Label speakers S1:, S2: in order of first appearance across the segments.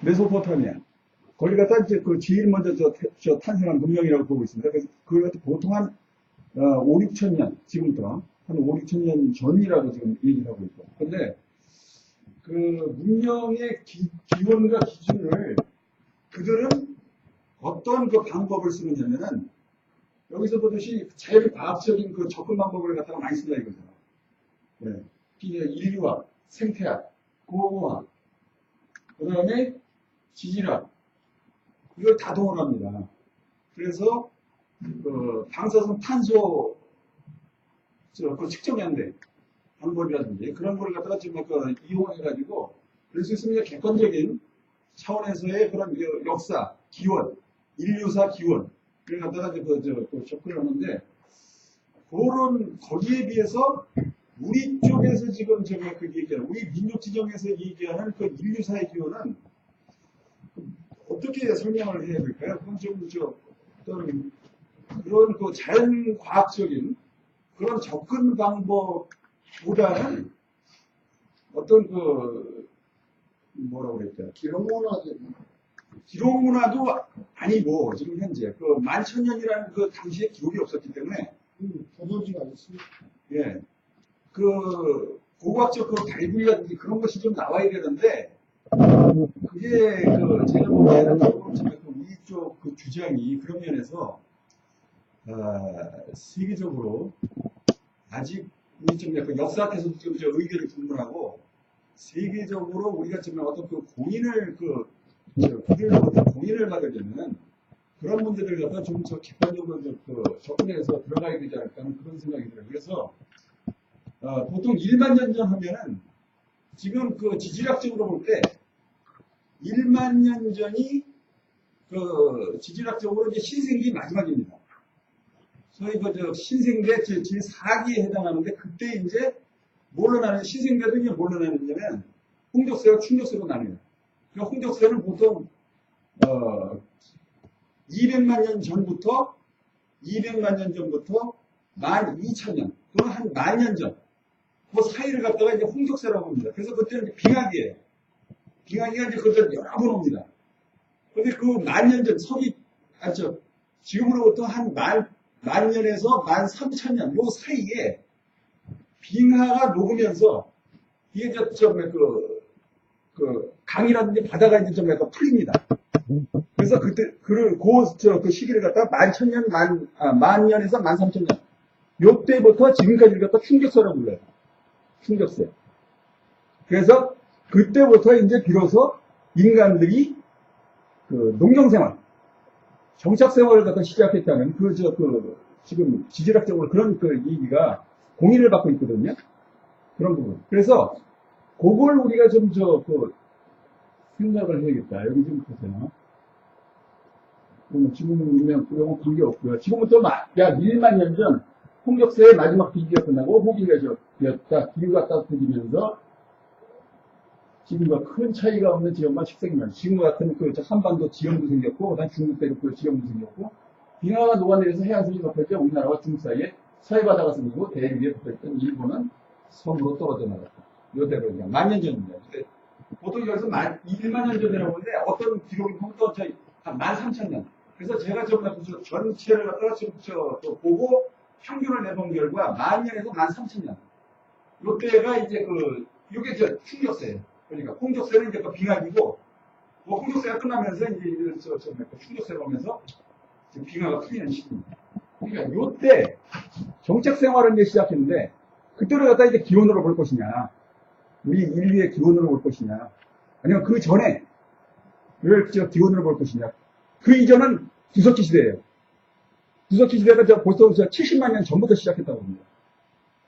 S1: 메소포타미아. 거기 갖다 이제 그 제일 먼저 저 탄생한 문명이라고 보고 있습니다. 그래서 그걸 갖다 보통 한 5, 6천 년, 지금부터 한 5, 6천 년 전이라고 지금 얘기를 하고 있고. 근데 그 문명의 기원과 기준을 그들은 어떤 그 방법을 쓰느냐면은 여기서 보듯이 제일 과학적인 그 접근 방법을 갖다가 많이 쓴다 이거죠. 네. 인류학, 생태학, 고고학, 그 다음에 지질학, 이걸 다 동원합니다. 그래서 그 방사성 탄소 그 측정연대 방법이라든지 그런 걸 갖다가 지금 이용해가지고 그럴 수 있으면 객관적인 차원에서의 그런 역사, 기원, 인류사 기원 이걸 갖다가 접근을 하는데 그런 거기에 비해서 우리 쪽에서 지금 제가 그 얘기하는 우리 민족 지정에서 얘기하는 그 인류사의 기원은 어떻게 설명을 해야 될까요? 그건 좀 어떤 그런 그 자연과학적인 그런 접근 방법보다는 어떤 그 뭐라고 그랬죠? 기록문화도 아니고 지금 현재 그 만천년이라는 그 당시에 기록이 없었기 때문에
S2: 조선지가 있습니다.
S1: 예, 그 고고학적 그 발굴이라든지 그런 것이 좀 나와야 되는데 그게 그 제가 보기에는 우리 쪽 그 주장이 그런 면에서 세계적으로 아직 우리 좀 약간 역사학에서도 좀 의견이 분분하고 세계적으로 우리가 지금 어떤 그 공인을 그들로부터 공인을 받으려면 그런 문제들 갖다 좀 객관적으로 접근해서 들어가야 되지 않을까 하는 그런 생각이 들어요. 그래서 보통 1만 년 전 하면은 지금 그 지질학적으로 볼 때 1만 년 전이 그 지질학적으로 이제 신생기 마지막입니다. 소위 그 신생대 제4기에 해당하는데 그때 이제 뭘로 나누냐 신생대도 이제 뭘로 나누냐면 홍적세와 충적세로 나뉘어요. 그 홍적세는 보통 200만 년 전부터 12,000년 또는 한 10,000년 전 그 사이를 갖다가 이제 홍적세라고 합니다. 그래서 그때는 빙하기예요. 빙하기가 이제 그때 여러 번 옵니다. 근데 그 10,000년 전 지금으로부터 한 만 년에서 13,000년 요 사이에 빙하가 녹으면서 이게 강이라든지 바다가 이제 좀 약간 풀립니다. 그래서 그때 그 시기를 갖다가 11,000년, 만 년에서 13,000년 요때부터 지금까지를 갖다 충격세라고 불러요. 충격세. 그래서 그때부터 이제 비로소 인간들이 그 농경생활, 정착생활을 갖다 시작했다는 지금 지질학적으로 그런 그 얘기가 공인을 받고 있거든요. 그런 부분. 그래서 그걸 우리가 좀 생각을 해야겠다. 여기 좀 보세요. 지금은 그런 관계 없고요. 지금부터 약 1만 년 전 홍적세의 마지막 비기가 끝나고 호기가 되었다. 기후가 따뜻해지면서 지금과 큰 차이가 없는 지역만 식생입니다. 지금 같은 그 한반도 지형도 생겼고, 그다음 중국 대륙 지형도 생겼고, 빙하가 녹아내려서 해안선이 덮여져 우리나라와 중국 사이에 서해바다가 생기고 대륙 위에 덮여있던 일본은 섬으로 떨어져 나갔다. 이대로 그냥 만년 전입니다. 보통 여기서 1만 년 전이라고 하는데 어떤 기록이 보면 또 한 13,000년. 그래서 제가 전체를 갖다가 보고 평균을 내본 결과 만 년에서 13,000년. 요때가 이제 이게 충격세예요. 그러니까 홍적세는 이제 빙하기고 홍적세가 끝나면서 이제 충격세가 오면서 빙하가 풀리는 시기입니다. 그러니까 요때 정책 생활을 이제 시작했는데 그때를 갖다 이제 기원으로 볼 것이냐, 우리 인류의 기원으로 볼 것이냐, 아니면 그 전에 를 기원으로 볼 것이냐. 그 이전은 구석기 시대예요. 구석기 시대가 벌써 70만 년 전부터 시작했다고 합니다.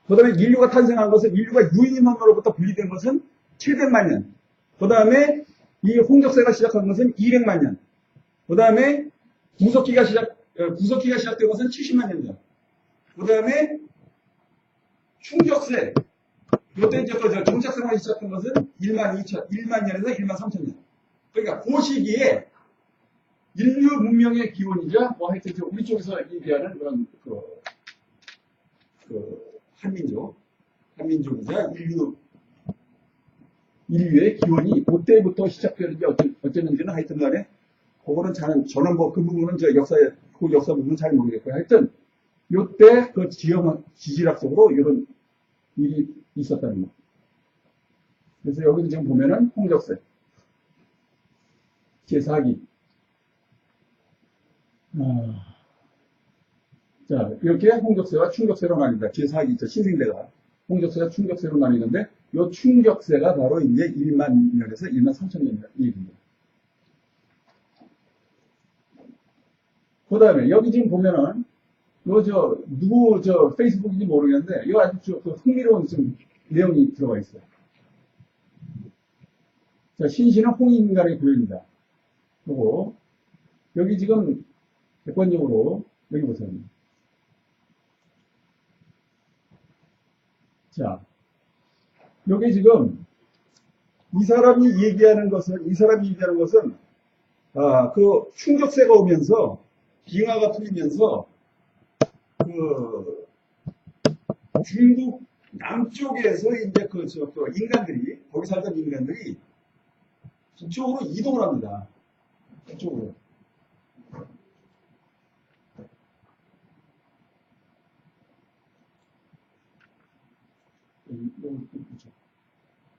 S1: 그 다음에 인류가 탄생한 것은 인류가 유인원으로부터 분리된 것은 700만 년. 그 다음에 이 홍적세가 시작한 것은 200만 년. 그 다음에 구석기가 시작된 것은 70만 년 전. 그 다음에 충격세. 이때 이제 정착생활이 시작한 것은 1만 년에서 1만 3천 년. 그러니까 그 시기에 인류 문명의 기원이자 하여튼 우리 쪽에서 얘기하는 그런 한민족이자 인류 인류의 기원이 그때부터 시작되는지 어쨌는지는 하여튼 간에 그거는 저는 뭐 그 부분은 그 역사 부분은 잘 모르겠고요. 하여튼 요때 그 지질학 속으로 이런 일이 있었다는 거. 그래서 여기도 지금 보면은 홍적세, 제4기. 자, 이렇게 홍적세와 충격세로 나뉜다. 제4기 있죠. 신생대가. 홍적세와 충격세로 나뉘는데, 요 충격세가 바로 이제 1만 년에서 1만 3천 년 얘기입니다. 그 다음에, 여기 지금 보면은, 누구, 페이스북인지 모르겠는데, 이거 아주 흥미로운 좀 내용이 들어가 있어요. 자, 신신은 홍인간의 구현이다. 그리고, 여기 지금, 객관적으로, 여기 보세요. 자, 여기 지금, 이 사람이 얘기하는 것은, 그 충격세가 오면서, 빙하가 풀리면서, 중국 남쪽에서 이제 그 인간들이, 거기 살던 인간들이 북쪽으로 이동을 합니다. 북쪽으로.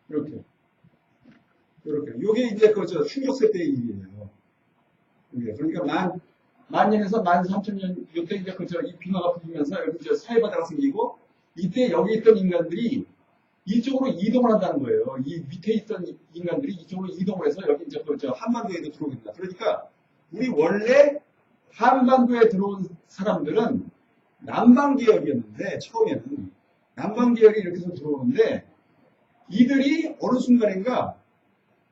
S1: 이렇게. 요게 이제 충격세 때의 일이에요. 그러니까 만 년에서 13,000년, 요때 이제 이 빙하가 풀리면서 여기 이제 사해바다가 생기고, 이때 여기 있던 인간들이 이쪽으로 이동을 한다는 거예요. 이 밑에 있던 인간들이 이쪽으로 이동을 해서 여기 이제 한반도에도 들어오게 된다. 그러니까 우리 원래 한반도에 들어온 사람들은 남방 계열이었는데, 처음에는 남방 계열이 이렇게 해서 들어오는데, 이들이 어느 순간인가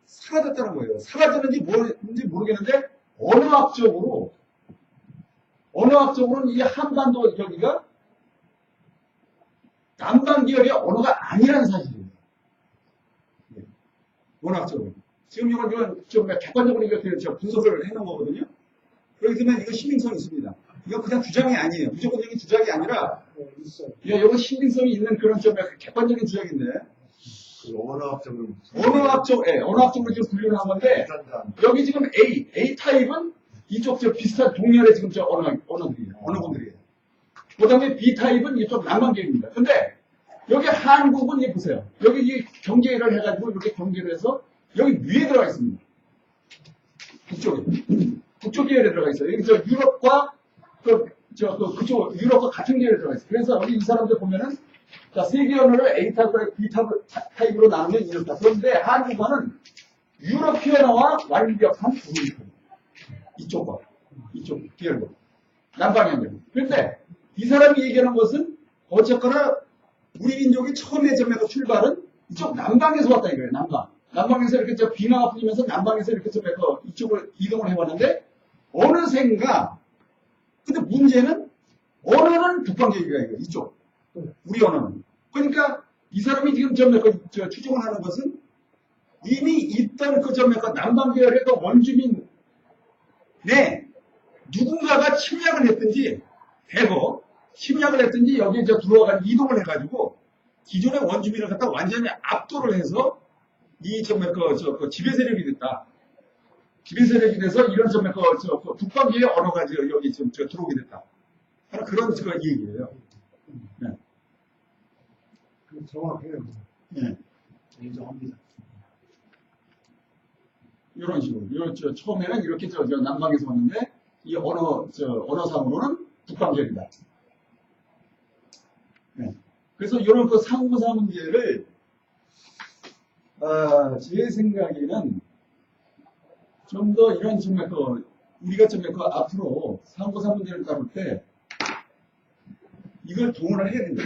S1: 사라졌다는 거예요. 사라졌는지 뭔지 모르겠는데, 언어학적으로는 이 한반도 여기가 남방 계열의 언어가 아니라는 사실이에요. 언어학적으로. 지금 이건 좀 객관적으로 이렇게 분석을 해놓은 거거든요. 그렇기 때문에 이거 신빙성이 있습니다. 이거 그냥 주장이 아니에요. 무조건적인 주장이 아니라, 이건 신빙성이 있는 그런 좀 객관적인 주장인데, 언어학적으로 지금 분류를 한 건데, 여기 지금 A 타입은 이쪽 비슷한 동열의 지금 언어분들이에요. 그 다음에 B 타입은 이쪽 남방계입니다. 근데 여기 한국은 이 보세요. 여기 이 경계를 해가지고 이렇게 경계를 해서 여기 위에 들어가 있습니다. 북쪽 계열에 들어가 있어요. 여기 유럽과 그쪽 유럽과 같은 계열에 들어가 있어요. 그래서 여기 이 사람들 보면은 자, 세계 언어를 A 타입과 B 타입으로 나누면 이렇다. 그런데 한국어는 유러피언어와 완벽한 분리입니다. 이쪽 계열로. 남방향으로. 그런데 이 사람이 얘기하는 것은 어쨌거나 우리 민족이 처음에 출발은 이쪽 남방에서 왔다 이거예요. 남방에서 이렇게 빙하가 풀리면서 남방에서 이렇게 이쪽을 이동을 해왔는데 어느샌가 근데 문제는 언어는 북방계열이야 이거 이쪽. 우리 언어는. 그러니까 이 사람이 지금 추정을 하는 것은 이미 있던 남방 계열의 원주민 내 누군가가 침략을 했든지 여기에 들어와가 이동을 해가지고 기존의 원주민을 갖다 완전히 압도를 해서 이 지배 세력이 됐다. 지배 세력이 돼서 이런 북방계의 언어가 여기 들어오게 됐다. 그런 얘기예요. 네.
S2: 정확해요.
S1: 네.
S2: 인정합니다.
S1: 이런 식으로. 처음에는 이렇게 남방에서 왔는데, 이 언어상으로는 북방계열이다. 네. 그래서 이런 상고사 문제를, 제 생각에는 좀 더 이런 우리가 앞으로 상고사 문제를 다룰 때, 이걸 동원을 해야 된다.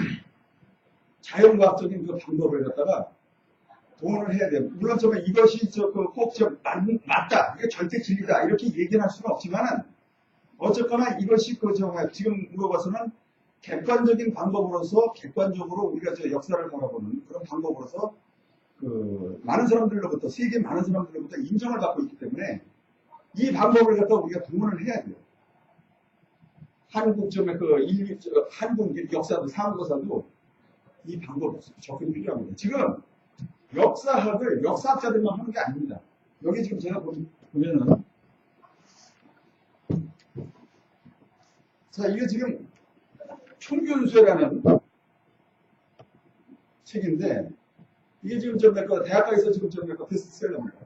S1: 자연과학적인 방법을 갖다가 동원을 해야 돼요. 물론 이것이 꼭 맞다, 이게 절대 진리다 이렇게 얘기는 할 수는 없지만은 어쨌거나 이것이 지금 물어봐서는 객관적인 방법으로서 객관적으로 우리가 역사를 바라보는 그런 방법으로서 많은 사람들로부터 세계 많은 사람들로부터 인정을 받고 있기 때문에 이 방법을 갖다 우리가 동원을 해야 돼요. 한국 한국 역사도 상고사도 이 방법 접근이 필요합니다. 지금 역사학을 역사학자들만 하는 게 아닙니다. 여기 지금 제가 보면은, 자, 이게 지금 총균쇠라는 책인데, 이게 지금 대학가에서 지금 베스트셀러입니다.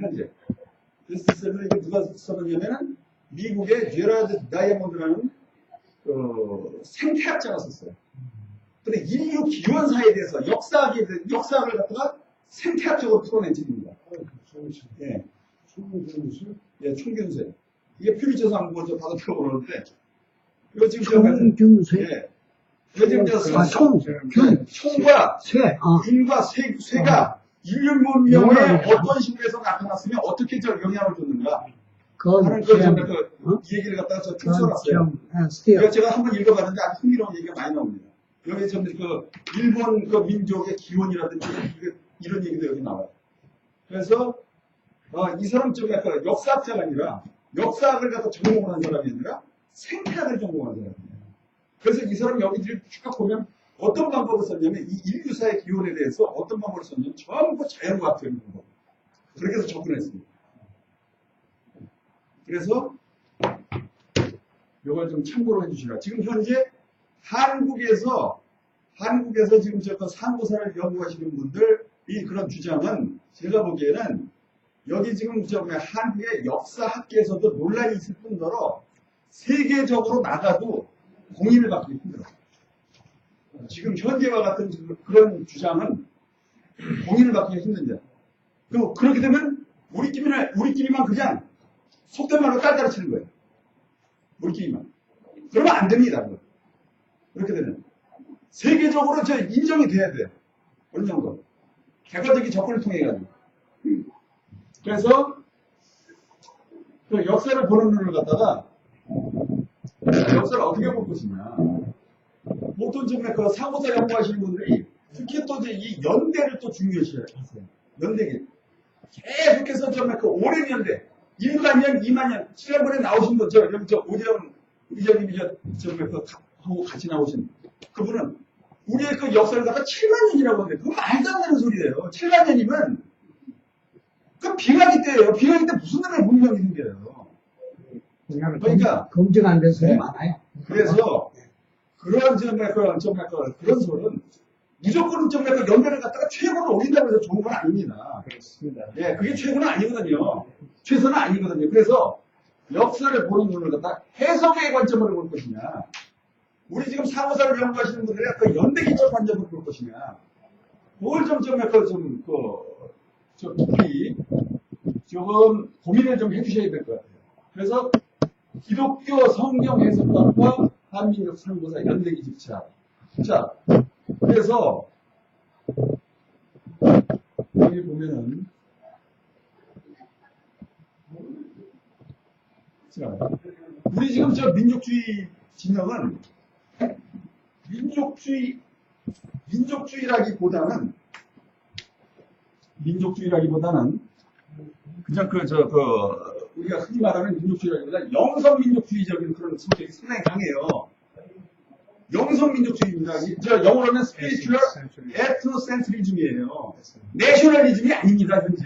S1: 현재. 베스트셀러 이게 누가 써놨냐면은, 미국의 제라드 다이아몬드라는 생태학자가 썼어요. 근데 인류 기원사에 대해서 역사학을 갖다가 생태학적으로 풀어낸 책입니다. 예. 예, 총균쇠. 이게 퓨리처상 먼저 받아들고 그러는데, 이거 지금
S3: 총균쇠?
S1: 예. 이거 지금 총과
S3: 쇠.
S1: 균과 쇠가 인류 문명에 어떤 식으로 해서 나타났으면 어떻게 영향을 줬는가 하는 이 얘기를 갖다가 쭉 써놨어요. 이거 제가 한번 읽어봤는데 아주 흥미로운 얘기가 많이 나옵니다. 여기 좀 일본 민족의 기원이라든지 이런 얘기도 여기 나와요. 그래서 이 사람 좀 역사학자가 아니라 역사학을 갖다 전공을 한 사람이 아니라 생태학을 전공한 사람이에요. 그래서 이 사람 여기 쭉 보면 어떤 방법을 썼냐면 이 인류사의 기원에 대해서 어떤 방법을 썼냐면 전부 자연과학적인 방법. 그렇게 해서 접근했습니다. 그래서 이걸 좀 참고로 해주시라. 지금 현재 한국에서 지금 상고사를 연구하시는 분들이 그런 주장은 제가 보기에는 여기 지금 한국의 역사학계에서도 논란이 있을 뿐더러 세계적으로 나가도 공인을 받기 힘들어요. 지금 현재와 같은 그런 주장은 공인을 받기가 힘든데 그렇게 되면 우리끼리만 그냥 속된 말로 딸딸이 치는 거예요. 우리끼리만. 그러면 안 됩니다. 그렇게 되면 세계적으로 인정이 돼야 돼요. 어느 정도. 객관적인 접근을 통해 가지고. 그래서 역사를 보는 눈을 갖다가 역사를 어떻게 볼 것이냐. 보통 지금 상고사 연구하시는 분들이 특히 또 이 연대를 또 중요시 하세요. 연대기. 계속해서 오랜 연대. 1만 년, 2만 년. 지난번에 나오신 분, 오재영 의장님이 하고 같이 나오신 그분은 우리의 역사를 갖다 7만 년이라고 하는데 그거 말도 안 되는 소리예요. 7만 년이면 그 빙하기 때예요. 빙하기 때 무슨 놈의 문명이 생겨요. 그러니까
S3: 검증 안 된 소리 많아요.
S1: 그래서 그런 그런 소리는 무조건 연대를 갖다가 최고로 올린다고 해서 좋은 건 아닙니다.
S2: 그렇습니다.
S1: 예, 그게 최고는 아니거든요. 최선은 아니거든요. 그래서 역사를 보는 눈을 갖다 해석의 관점으로 볼 것이냐, 우리 지금 상호사를 연구하시는 분들의 연대기적 관점으로 볼 것이냐, 그걸 깊이 조금 고민을 좀 해주셔야 될 것 같아요. 그래서 기독교 성경 해석관과 한민족 상고사 연대기 집착. 자, 그래서 여기 보면은 우리 지금 민족주의 진영은 민족주의라기보다는 그냥 우리가 흔히 말하는 민족주의라기보다는 영성민족주의적인 그런 성격이 상당히 강해요. 영성민족주의입니다. 영어로는 spiritual ethnocentrism이에요. 내셔널리즘이 아닙니다, 현재.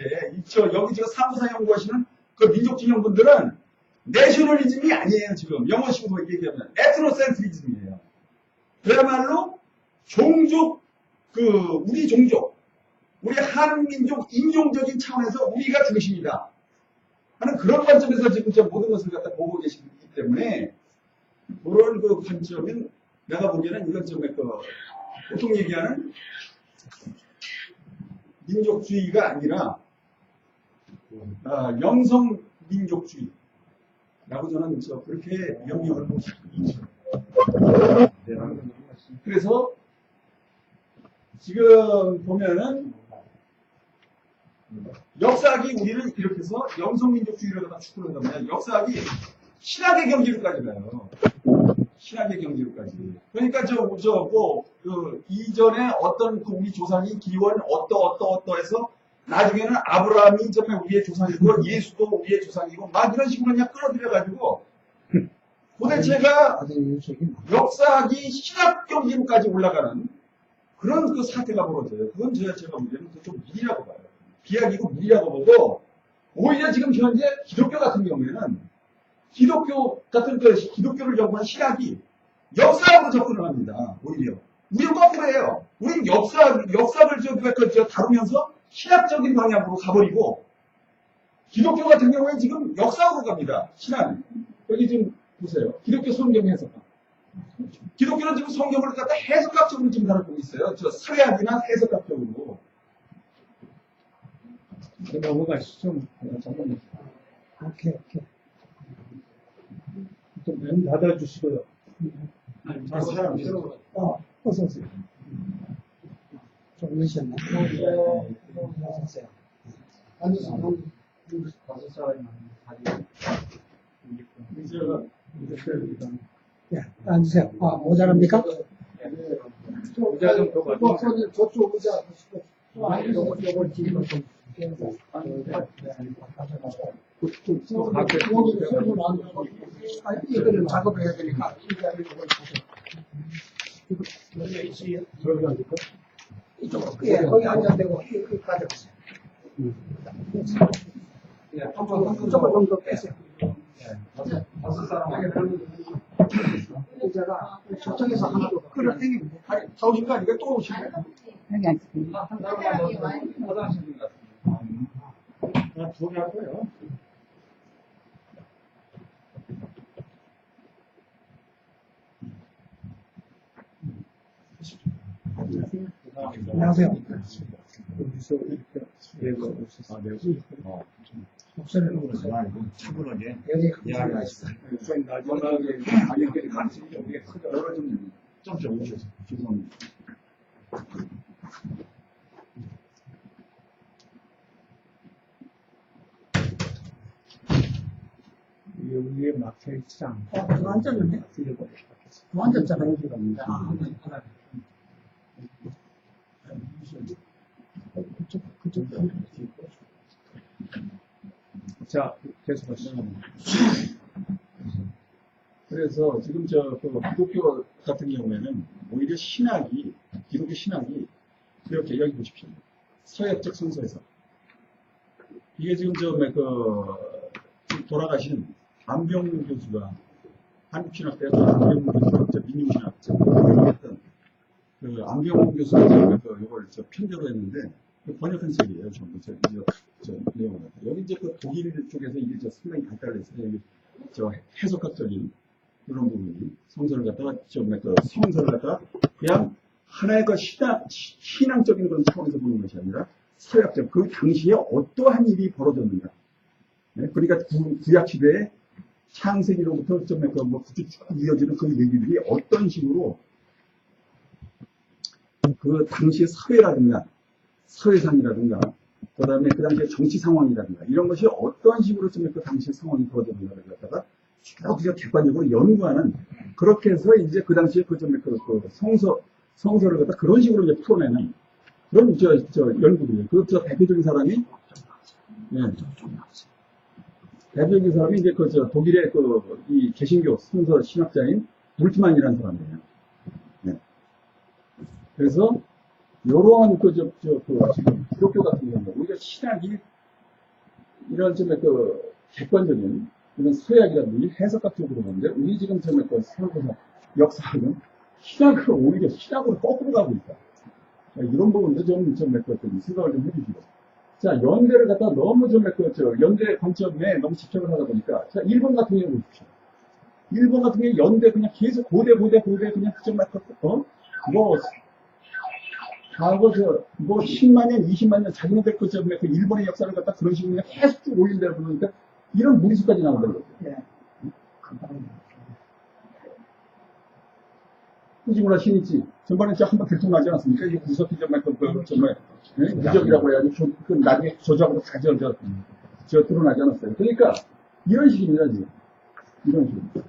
S1: 여기 사무사 연구하시는 민족진영분들은 내셔널리즘이 아니에요, 지금. 영어식으로 얘기하면. ethnocentrism이에요. 그야말로 우리 종족, 우리 한민족, 인종적인 차원에서 우리가 중심이다 하는 그런 관점에서 지금 모든 것을 갖다 보고 계시기 때문에 그런 관점은 내가 보기에는 이건 보통 얘기하는 민족주의가 아니라 영성민족주의라고 저는 그렇게 명명을 하고 싶습니다. 그래서 지금 보면은 역사학이 우리는 이렇게 해서 영성민족주의를 갖다 추구를 하면 역사학이 신학의 경지로까지 가요. 신학의 경지로까지. 그러니까 이전에 어떤 우리 조상이 기원 어떠해서 나중에는 아브라함이 우리의 조상이고 예수도 우리의 조상이고 막 이런 식으로 그냥 끌어들여가지고 도대체가 역사학이 신학 경지로까지 올라가는 그런 그 사태가 벌어져요. 그건 제가 보기에는 좀 무리라고 봐요. 비약이고 무리라고 보고, 오히려 지금 현재 기독교 같은 경우에는 기독교 같은 기독교를 연구한 신학이 역사학으로 접근을 합니다. 오히려. 우리는 거꾸로예요. 우리는 역사를 다루면서 신학적인 방향으로 가버리고, 기독교 같은 경우에 지금 역사학으로 갑니다. 신학이. 여기 지금 보세요. 기독교 성경 해석. 기독교는 지금 성경을 갖다 해석학적으로 지금 다루고 있어요. 저 사회학이나 해석학적으로.
S4: 넘어가시죠. 잠깐만.
S3: 오케이.
S4: 문 닫아주시고요.
S1: 사람
S3: 어서 오세요. 좀 늦으셨네. 어서 오세요.
S2: 앉으세요.
S3: 예, 앉으세요. 모자랍니까?
S4: 모자 좀 더 가지고.
S2: 박사님 저쪽 의자
S3: 요걸 뒤로 좀
S2: 여기 세분 앉아서
S3: 이거를 작업해야 되니까
S4: 저기 앉을까?
S3: 이쪽으로 거기 앉아야 되고 이거 가져가세요. 이쪽을 좀 더 빼세요. 의자가 저쪽에서 하나 더 끌어당기면 돼.
S1: 아니, 다 오신 거 아니까 또 오시네.
S3: 여기 앉으세요.
S4: 두개 할 거예요.
S3: 안녕하세요.
S4: 여기서 이렇게 내가 오셨어.
S3: 목소리를
S5: 차분하게
S3: 여기
S5: 이야기가 있어요.
S4: 좀 나중에
S1: 가격들이 같이 여기에 떨어지면
S5: 좀 오셔서.
S1: 죄송합니다.
S4: 여기에 막혀있지 않고.
S3: 저 앉았는데? 저 앉았잖아요. 그쪽.
S4: 자, 계속하시죠.
S1: 그래서 지금 기독교 같은 경우에는 오히려 기독교 신학이 이렇게 여기 보십시오. 서역적 성서에서. 이게 지금 돌아가신 안병 교수가 한국신학대학 안병 교수가 민중신학자 했던 그 안병 교수가 이걸 편제로 했는데 번역한 책이에요. 전부 저 내용을. 여기 이제 그 독일 쪽에서 이게 상당히 발달해서 여기 해석학적인 그런 부분이 성서를 갖다가 성서를 갖다가 그냥 하나의 신앙적인 그런 차원에서 보는 것이 아니라 서약적 그 당시에 어떠한 일이 벌어졌는가. 네? 그러니까 구약 시대에 창세기로부터 구축 이어지는 그 얘기들이 어떤 식으로 그 당시의 사회라든가 사회상이라든가 그 다음에 그 당시의 정치 상황이라든가 이런 것이 어떤 식으로 그 당시의 상황이 벌어졌는가를 갖다가 우리가 객관적으로 연구하는 그렇게 해서 이제 그 당시에 성서를 갖다 그런 식으로 이제 풀어내는 그런 연구들이에요. 대표적인 사람이 대표적인 사람이 이제 독일의 이 개신교 성서 신학자인 물트만이라는 사람이에요. 네. 그래서 요런 지금 기독교 같은 경우 우리가 신학이 이런 객관적인 이런 서약이라든지 해석학 쪽으로 보는데 우리 지금 선거사 역사는 신학을 오히려 신학으로 거꾸로 가고 있다. 이런 부분도 좀 생각을 좀 해주시고. 자, 연대를 갖다 너무 연대 관점에 너무 집착을 하다 보니까, 자, 일본 같은 경우 보십시오. 일본 같은 경우 연대 그냥 계속 고대 그냥 과거 10만 년, 20만 년 자기네들 일본의 역사를 갖다 그런 식으로 그냥 계속 쭉 올린다 보니까 이런 무리수까지 나온다는 거죠.
S3: 네.
S1: 후지무라 신이치 전반에 한번 들통나지 않았습니까? 이게 구석기 정말 무적이라고 해야지 나중에 조작으로 다 드러나지 않았어요. 그러니까 이런 식입니다 지금. 이런 식입니다.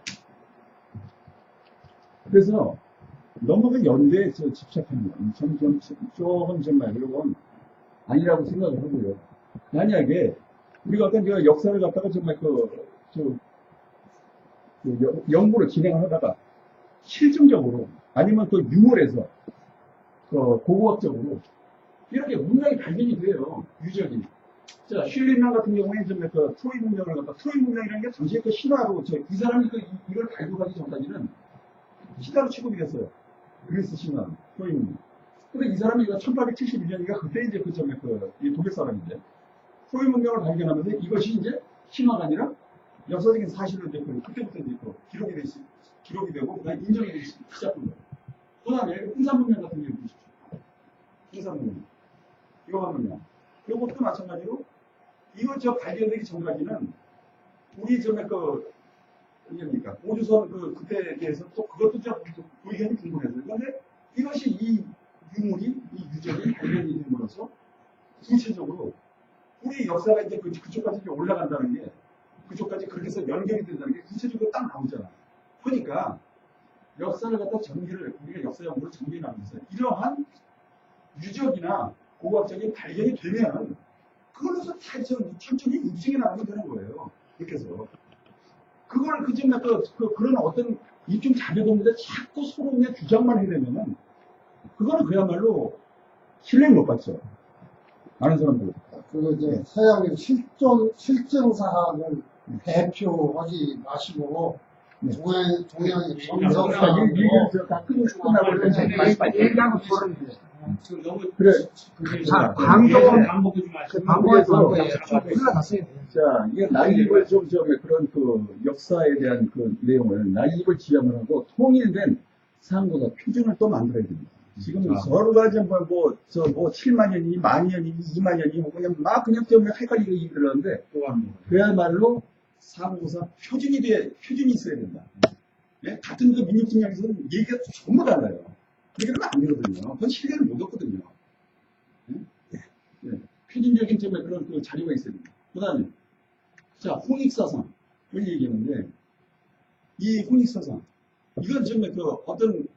S1: 그래서 너무 그 연대에 집착하는 건 조금 정말 이건 아니라고 생각을 하고요. 만약에 우리가 어떤 역사를 갖다가 정말 연구를 진행을 하다가 실증적으로 아니면 유물에서 고고학적으로 이렇게 문명이 발견이 돼요. 유적이. 자, 슐린란 같은 경우에 이제 그 트로이 문명을 갖다 트로이 문명이라는 게 당시에 그 신화로 이 사람이 이걸 발굴하기 전까지는 신화로 취급이 됐어요. 그리스 신화, 트로이 문명. 근데 이 사람이 이거 1871년이니까 그때 이제 그 점에 이 독일 사람인데 트로이 문명을 발견하면서 이것이 이제 신화가 아니라 역사적인 사실로 이제 그때부터 이제 기록이 되고 그다음에 인정이 되기 시작한 거예요. 그다음에 흥산 문명 같은 경우 보십시오. 흥산 문명, 요한 문명. 이것도 마찬가지로 이거 발견되기 전까지는 우리 점에 뭡니까 오주선 그때에 대해서 또 그것도 좀 의견이 궁금했어요. 그런데 이것이 이 유물이 이 유적이 발견이 됨으로써 구체적으로 우리 역사가 이제 그쪽까지 이제 올라간다는 게 그쪽까지 그렇게 해서 연결이 된다는 게 구체적으로 딱 나오잖아. 그러니까 역사를 갖다 우리가 역사 연구를 전개하면서 이러한 유적이나 고고학적인 발견이 되면 그걸로서 다 천천히 입증해 나가면 되는 거예요. 이렇게 해서 그걸 그런 어떤 입증 자료도 없는데 자꾸 서로 그냥 주장만 해내면은 그거는 그야말로 신뢰를 못 받죠. 많은 사람들.
S2: 이제 서양의 실증 사항을 대표하지 마시고 동양의 정석 사항으로
S1: 다 끝나고
S3: 얘기하면 그러는데.
S1: 그래.
S3: 자, 방법은 방법에서
S2: 흘러갔어요.
S1: 자, 이게 나이입을 그런 역사에 대한 내용을 나이입을 지향을 하고 통일된 상고사 표준을 또 만들어야 됩니다. 지금 서로가 7만 년이니, 만 년이니, 2만 년이니, 그냥 헷갈리게 얘기를 하는데, 그야말로 상고사 표준이 있어야 된다. 네? 같은 민족진영에서는 얘기가 전부 달라요. 그렇게 하면 안 되거든요. 그건 신뢰를 못 얻거든요. 네? 표준적인 점에 그런 자료가 있어야 됩니다. 그 다음에, 자, 홍익사상을 얘기하는데, 이 홍익사상, 이건 정말 어떤,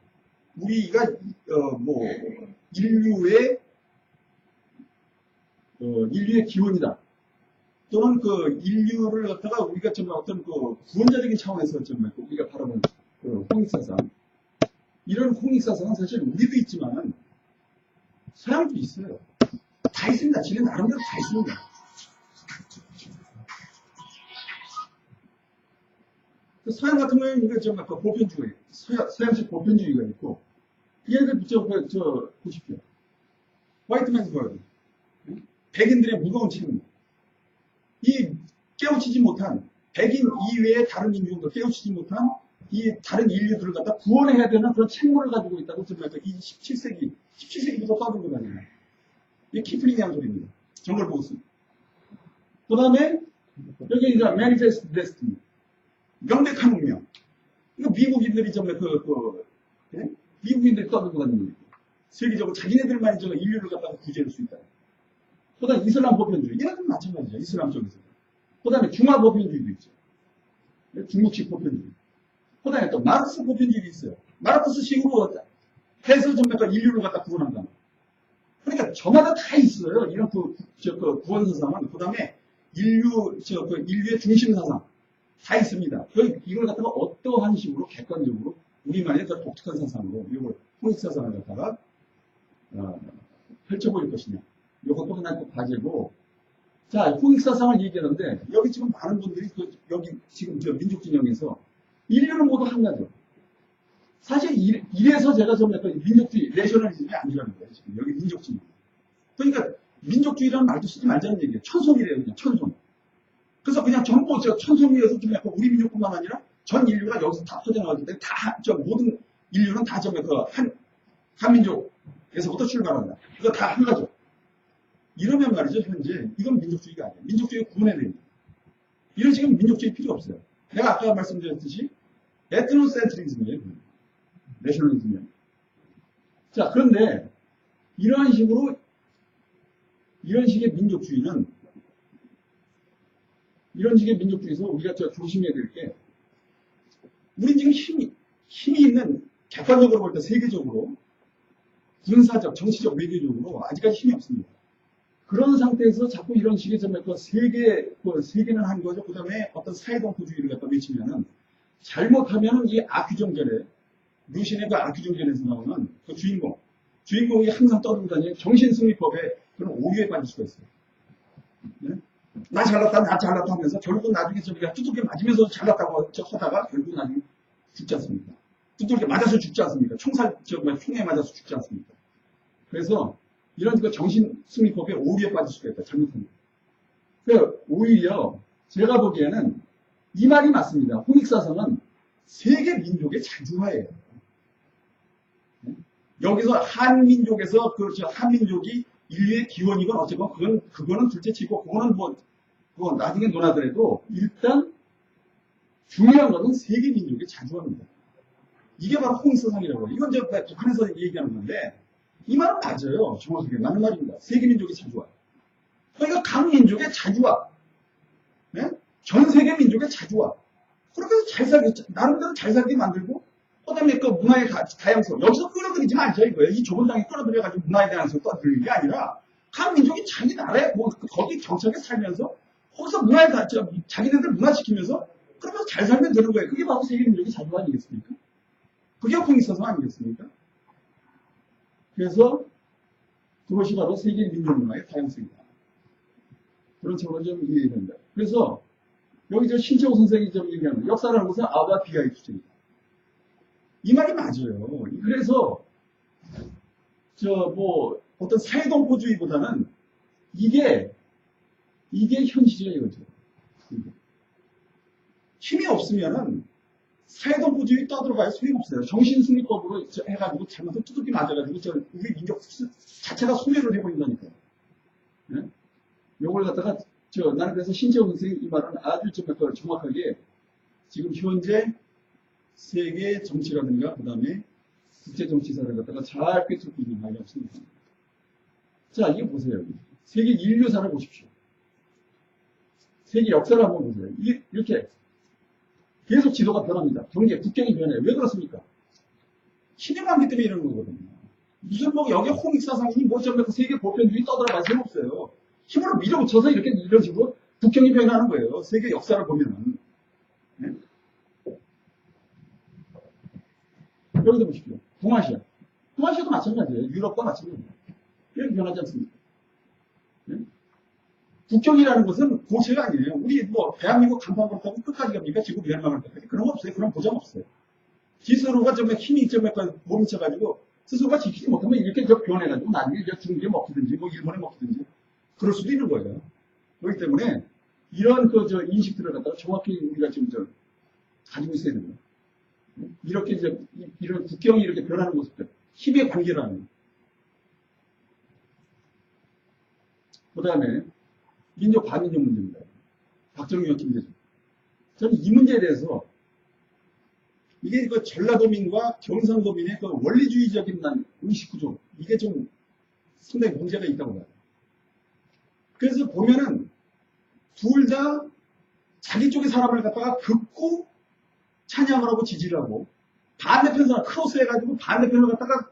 S1: 우리가, 인류의 기원이다. 또는 인류를 갖다가 우리가 정말 어떤 구원자적인 차원에서 정말 우리가 바라보는 홍익사상. 이런 홍익사상은 사실 우리도 있지만, 서양도 있어요. 다 있습니다. 지금 나름대로 다 있습니다. 서양 같은 경우에는 이거 정말 보편주의, 서양식 보편주의가 있고, 얘들 보십시오. 화이트맨스 버드. 백인들의 무거운 책임. 이 깨우치지 못한, 백인 이외의 다른 인종도 깨우치지 못한 이 다른 인류들을 갖다 구원해야 되는 그런 책무를 가지고 있다고 이 17세기부터 떠들고 다니는. 이게 키플링의 한 소리입니다. 정글 보스. 그 다음에, 여기 이제 Manifest Destiny. 명백한 운명. 이거 미국인들이 정말 미국인들이 떠들고 다니는 거예요. 세계적으로 자기네들만이 인류를 갖다가 구제할 수 있다. 그 다음에 이슬람 보편주의. 이런 마찬가지죠. 이슬람 쪽에서. 그 다음에 중화 보편주의도 있죠. 중국식 보편주의. 그 다음에 또 마르크스 보편주의도 있어요. 마르크스식으로 해서 정말 인류를 갖다 구원한다. 그러니까 저마다 다 있어요. 이런 구원 사상은. 그 다음에 인류의 중심 사상. 다 있습니다. 이걸 갖다가 어떠한 식으로 객관적으로 우리만의 독특한 사상으로 이걸 홍익사상을 갖다가 펼쳐보일 것이냐. 이것도 하나의 또 과제고. 자, 홍익사상을 얘기하는데 여기 지금 많은 분들이 여기 지금 민족진영에서 인류는 모두 한 가지죠. 사실 이래서 제가 좀 약간 민족주의, 내셔널리즘이 아니라는 거예요. 지금 여기 민족주의. 그러니까 민족주의라는 말도 쓰지 말자는 얘기예요. 천송이래요, 그냥 천송. 그래서 그냥 전부 천송이어서 좀 약간 우리 민족뿐만 아니라 전 인류가 여기서 다 퍼져나가기 때문에 모든 인류는 다 좀 한민족에서부터 출발한다. 그거 다 한 가죠. 이러면 말이죠, 현재 이건 민족주의가 아니에요. 민족주의 구분해야 됩니다. 이런 식은 민족주의 필요 없어요. 내가 아까 말씀드렸듯이 에트노센트리즘이에요. 내셔널리즘이에요. 자, 그런데 이런 식의 민족주의에서 우리가 조심해야 될 게, 우린 지금 힘이 있는, 객관적으로 볼 때 세계적으로, 군사적, 정치적, 외교적으로 아직까지 힘이 없습니다. 그런 상태에서 자꾸 이런 식의 세계는 한 거죠. 그 다음에 어떤 사회동포주의를 갖다 외치면은, 잘못하면은 이 아큐정전에, 루신의 아큐정전에서 나오는 그 주인공, 주인공이 항상 떠들고 다니는 정신승리법에 그런 오류에 빠질 수가 있어요. 네? 나 잘났다, 나 잘났다 하면서 결국은 나중에 저기가 두들겨 맞으면서 잘났다고 하다가 결국은 나중에 죽지 않습니까? 두들겨 맞아서 죽지 않습니까? 총에 맞아서 죽지 않습니까? 그래서 이런 그 정신승리법에 오류에 빠질 수가 있다. 잘못합니다. 그 오히려 제가 보기에는 이 말이 맞습니다. 홍익사상은 세계 민족의 자주화예요. 여기서 한민족에서 그렇죠. 한민족이 인류의 기원이건 어쨌건 그거는 둘째치고 그거는 그거 나중에 논하더라도 일단 중요한 것은 세계 민족의 자주화입니다. 이게 바로 홍익사상이라고 해요. 이건 이제 북한에서 얘기하는 건데 이 말은 맞아요. 정확하게 맞는 말입니다. 세계 민족의 자주화. 그러니까 각 민족의 자주화. 네? 전 세계 민족의 자주화. 그렇게 해서 잘 살게 나름대로 잘 살게 만들고 그다음에 그 문화의 다양성. 여기서 끌어들이지 말자 이거예요. 이 좁은 땅에 끌어들여가지고 문화의 다양성 떠들이는 게 아니라 각 민족이 자기 나라에 거기 정착에 살면서 거기서 문화의 자기네들 문화시키면서 그러면서 잘 살면 되는 거예요. 그게 바로 세계 민족의 자주화 아니겠습니까? 그게 홍익사상 아니겠습니까? 그래서 그것이 바로 세계 민족 문화의 다양성이다. 그런 쪽으로 좀 이해해야 된다. 그래서 여기 저 신채호 선생이 좀 얘기하는 역사라는 것은 아와 비하의 투쟁이다. 이 말이 맞아요. 그래서 어떤 사회동포주의보다는 이게 현실이에요, 이거죠. 힘이 없으면은 사회동포주의 떠들어봐야 소용없어요. 정신승리법으로 해가지고 잘못을 두들기 맞아가지고 우리 민족 자체가 소멸을 해버린다니까요. 네? 요걸 갖다가 나는 그래서 신채호 선생님 이 말은 아주 정확하게 지금 현재 세계 정치라든가 그 다음에 국제 정치사를 갖다가 잘 꿰뚫고 있는 말이 없습니다. 자, 이게 보세요. 세계 인류사를 보십시오. 세계 역사를 한번 보세요. 이렇게 계속 지도가 변합니다. 경제, 국경이 변해요. 왜 그렇습니까? 힘이 많기 때문에 이러는 거거든요. 무슨 여기 홍익사상이니 세계 보편주의 떠들어갈 필요 없어요. 힘으로 밀어붙여서 이런 식으로 국경이 변하는 거예요. 세계 역사를 보면은. 네? 여기도 보십시오. 동아시아. 동아시아도 마찬가지예요. 유럽과 마찬가지예요. 이렇게 변하지 않습니까? 네? 국경이라는 것은 고체가 아니에요. 우리 대한민국 간판 걸었다고 끝까지 갑니까? 지구 멸망할 때까지. 그런 거 없어요. 그런 보장 없어요. 스스로가 힘이 못 미쳐가지고 스스로가 지키지 못하면 이렇게 변해가지고 나중에 중국에 먹히든지 일본에 먹히든지 그럴 수도 있는 거예요. 그렇기 때문에 이런 인식들을 갖다가 정확히 우리가 지금 가지고 있어야 됩니다. 이렇게 이런 국경이 이렇게 변하는 모습들, 힘의 관계라는. 그 다음에 민족 반민족 문제입니다. 박정희와 김대중. 저는 이 문제에 대해서 이게 전라도민과 경상도민의 원리주의적인 의식구조 이게 좀 상당히 문제가 있다고 봐요. 그래서 보면은 둘 다 자기 쪽의 사람을 갖다가 극구 찬양을 하고 지지를 하고 반대편 사람 크로스 해가지고 반대편을 갖다가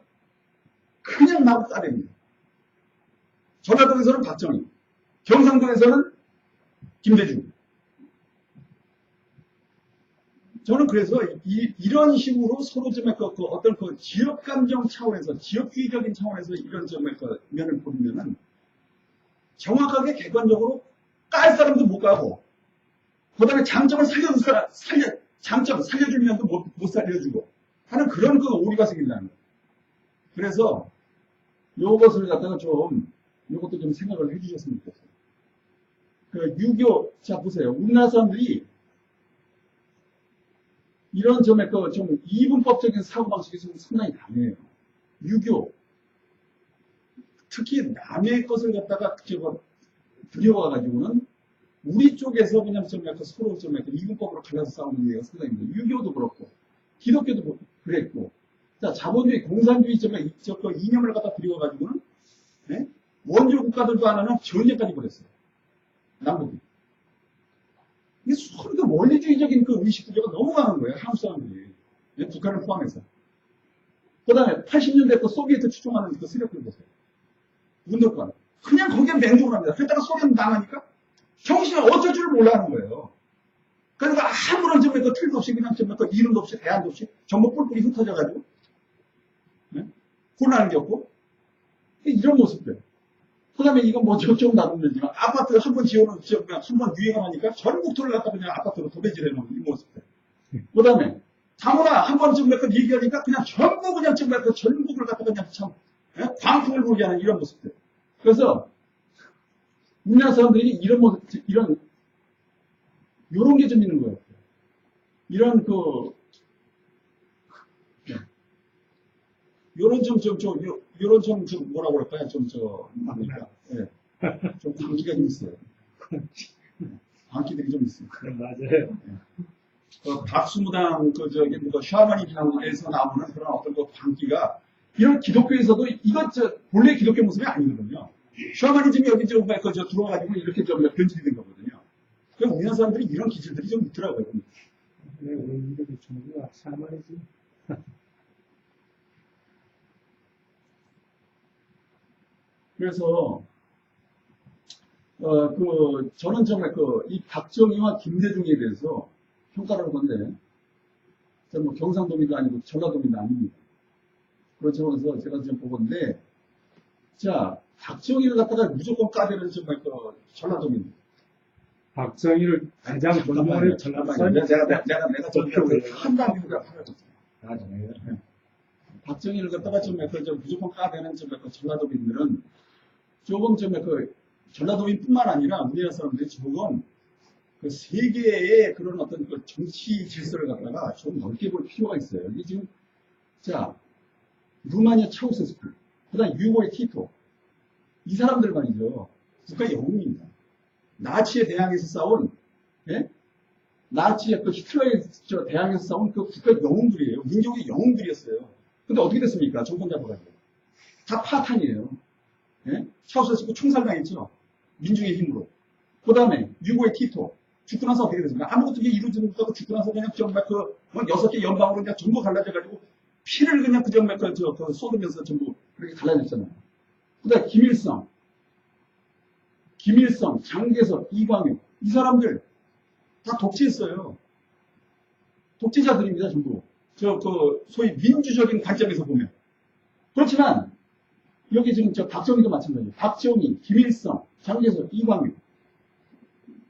S1: 그냥 막 따냅니다. 전라도에서는 박정희, 경상도에서는 김대중. 저는 그래서 이런 식으로 서로 어떤 지역 감정 차원에서 지역주의적인 차원에서 이런 면을 보면은 정확하게 객관적으로 깔 사람도 못 가고 그다음에 장점을 살려줄 면도 못 살려주고 하는 그런 오류가 생긴다는 거예요. 그래서 요것을 갖다가 요것도 좀 생각을 해주셨으면 좋겠어요. 유교, 자 보세요. 우리나라 사람들이 이런 점에 좀 이분법적인 사고방식이 좀 상당히 강해요. 유교. 특히 남의 것을 갖다가 들여와가지고는 우리 쪽에서 그냥 서로 이분법으로 갈라서 싸우는 얘기가 상당히 있는데 유교도 그렇고 기독교도 그랬고 자 자본주의 공산주의 이념을 갖다 들여와가지고는 네? 원조 국가들도 하나는 전쟁까지 벌였어요. 남북이. 이게 서로 원리주의적인 의식 구조가 너무 강한 거예요. 한국 사람들이. 네? 북한을 포함해서. 그 다음에 80년대 소비에트 추종하는 세력들 보세요. 운동권. 그냥 거기에 맹종을 합니다. 그랬다가 소련 당하니까 정신을 어쩔 줄 몰라 하는 거예요. 그러니까 아무런 틀도 없이 그냥 이름도 없이 대안도 없이 전부 뿔뿔이 흩어져가지고 네? 혼란을 겪고 이런 모습들. 그 다음에 이건 뭐 저쪽 나누는지만 아파트 한 번 지어놓은 한번 유행하니까 전국토를 갖다 그냥 아파트로 도배질 해놓은 이 모습들. 그 다음에 다문화 한 번쯤 몇 번 얘기하니까 그냥 전부 그냥 좀 몇 번 전국을 갖다 그냥 참 광풍을 불게 하는 이런 모습들. 그래서 우리나라 사람들이 이런 모습, 이런 게 좀 있는 거예요. 이런 요런 좀 뭐라고 그럴까요? 뭡니까? 예. 좀 광기가 좀 있어요. 광기들이 좀 있어요.
S4: 맞아요.
S1: 박수무당, 샤머니즘에서 나오는 그런 어떤 광기가, 이런 기독교에서도, 본래 기독교 모습이 아니거든요. 샤머니즘이 여기 들어와가지고 이렇게 변질이 된 거거든요. 그래서 우리나라 사람들이 이런 기질들이 좀 있더라고요.
S4: 네, 우리들이 종교가 샤머니즘.
S1: 그래서, 저는 정말 이 박정희와 김대중에 대해서 평가를 할 건데, 저는 뭐 경상도민도 아니고 전라도민도 아닙니다. 그렇죠. 그래서 제가 지금 보건데, 자, 박정희를 갖다가 무조건 까대는 정말 전라도민.
S4: 박정희를 가장 존경하는 전라도민.
S1: 내가 한담이가 하라고. 박정희를 갖다가 정말 무조건 까대는 정말 전라도민들은 조금 정말 전라도민뿐만 아니라 우리나라 사람들이 조금 세계의 그런 어떤 정치 질서를 갖다가 좀 넓게 볼 필요가 있어요. 이게 지금, 자, 루마니아 차우세스쿠, 그 다음 유고의 티토, 이 사람들 말이죠. 국가 영웅입니다. 나치에 대항해서 싸운, 예? 나치의 히틀러에 대항해서 싸운 그 국가 영웅들이에요. 민족의 영웅들이었어요. 근데 어떻게 됐습니까? 정권 잡아가지고. 다 파탄이에요. 예? 차우세스쿠 총살당했죠. 민중의 힘으로. 그 다음에 유고의 티토. 죽고 나서 어떻게 됐습니까? 아무것도 이루지 못하고 죽고 나서 그냥 정말 6개 연방으로 그냥 전부 갈라져가지고 피를 그냥 쏟으면서 전부 그렇게 갈라졌잖아요. 그 다음에 김일성, 장개석, 이광용. 이 사람들 다 독재했어요. 독재자들입니다, 전부. 소위 민주적인 관점에서 보면. 그렇지만, 여기 지금 박정희도 마찬가지예요. 박정희, 김일성, 장개석, 이광용.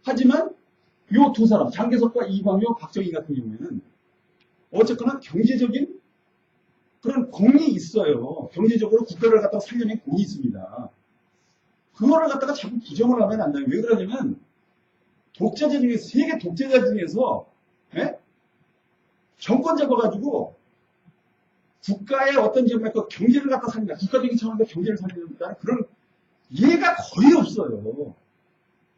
S1: 하지만, 요 두 사람, 장개석과 이광용, 박정희 같은 경우에는, 어쨌거나 경제적인 그런 공이 있어요. 경제적으로 국가를 갖다가 살려낸 공이 있습니다. 그거를 갖다가 자꾸 부정을 하면 안 돼요. 왜 그러냐면, 독재자 중에서, 세계 독재자 중에서, 예? 정권 잡아가지고, 국가의 어떤 경제를 갖다 살린다. 국가적인 차원에서 경제를 살린다는 그런 예가 거의 없어요.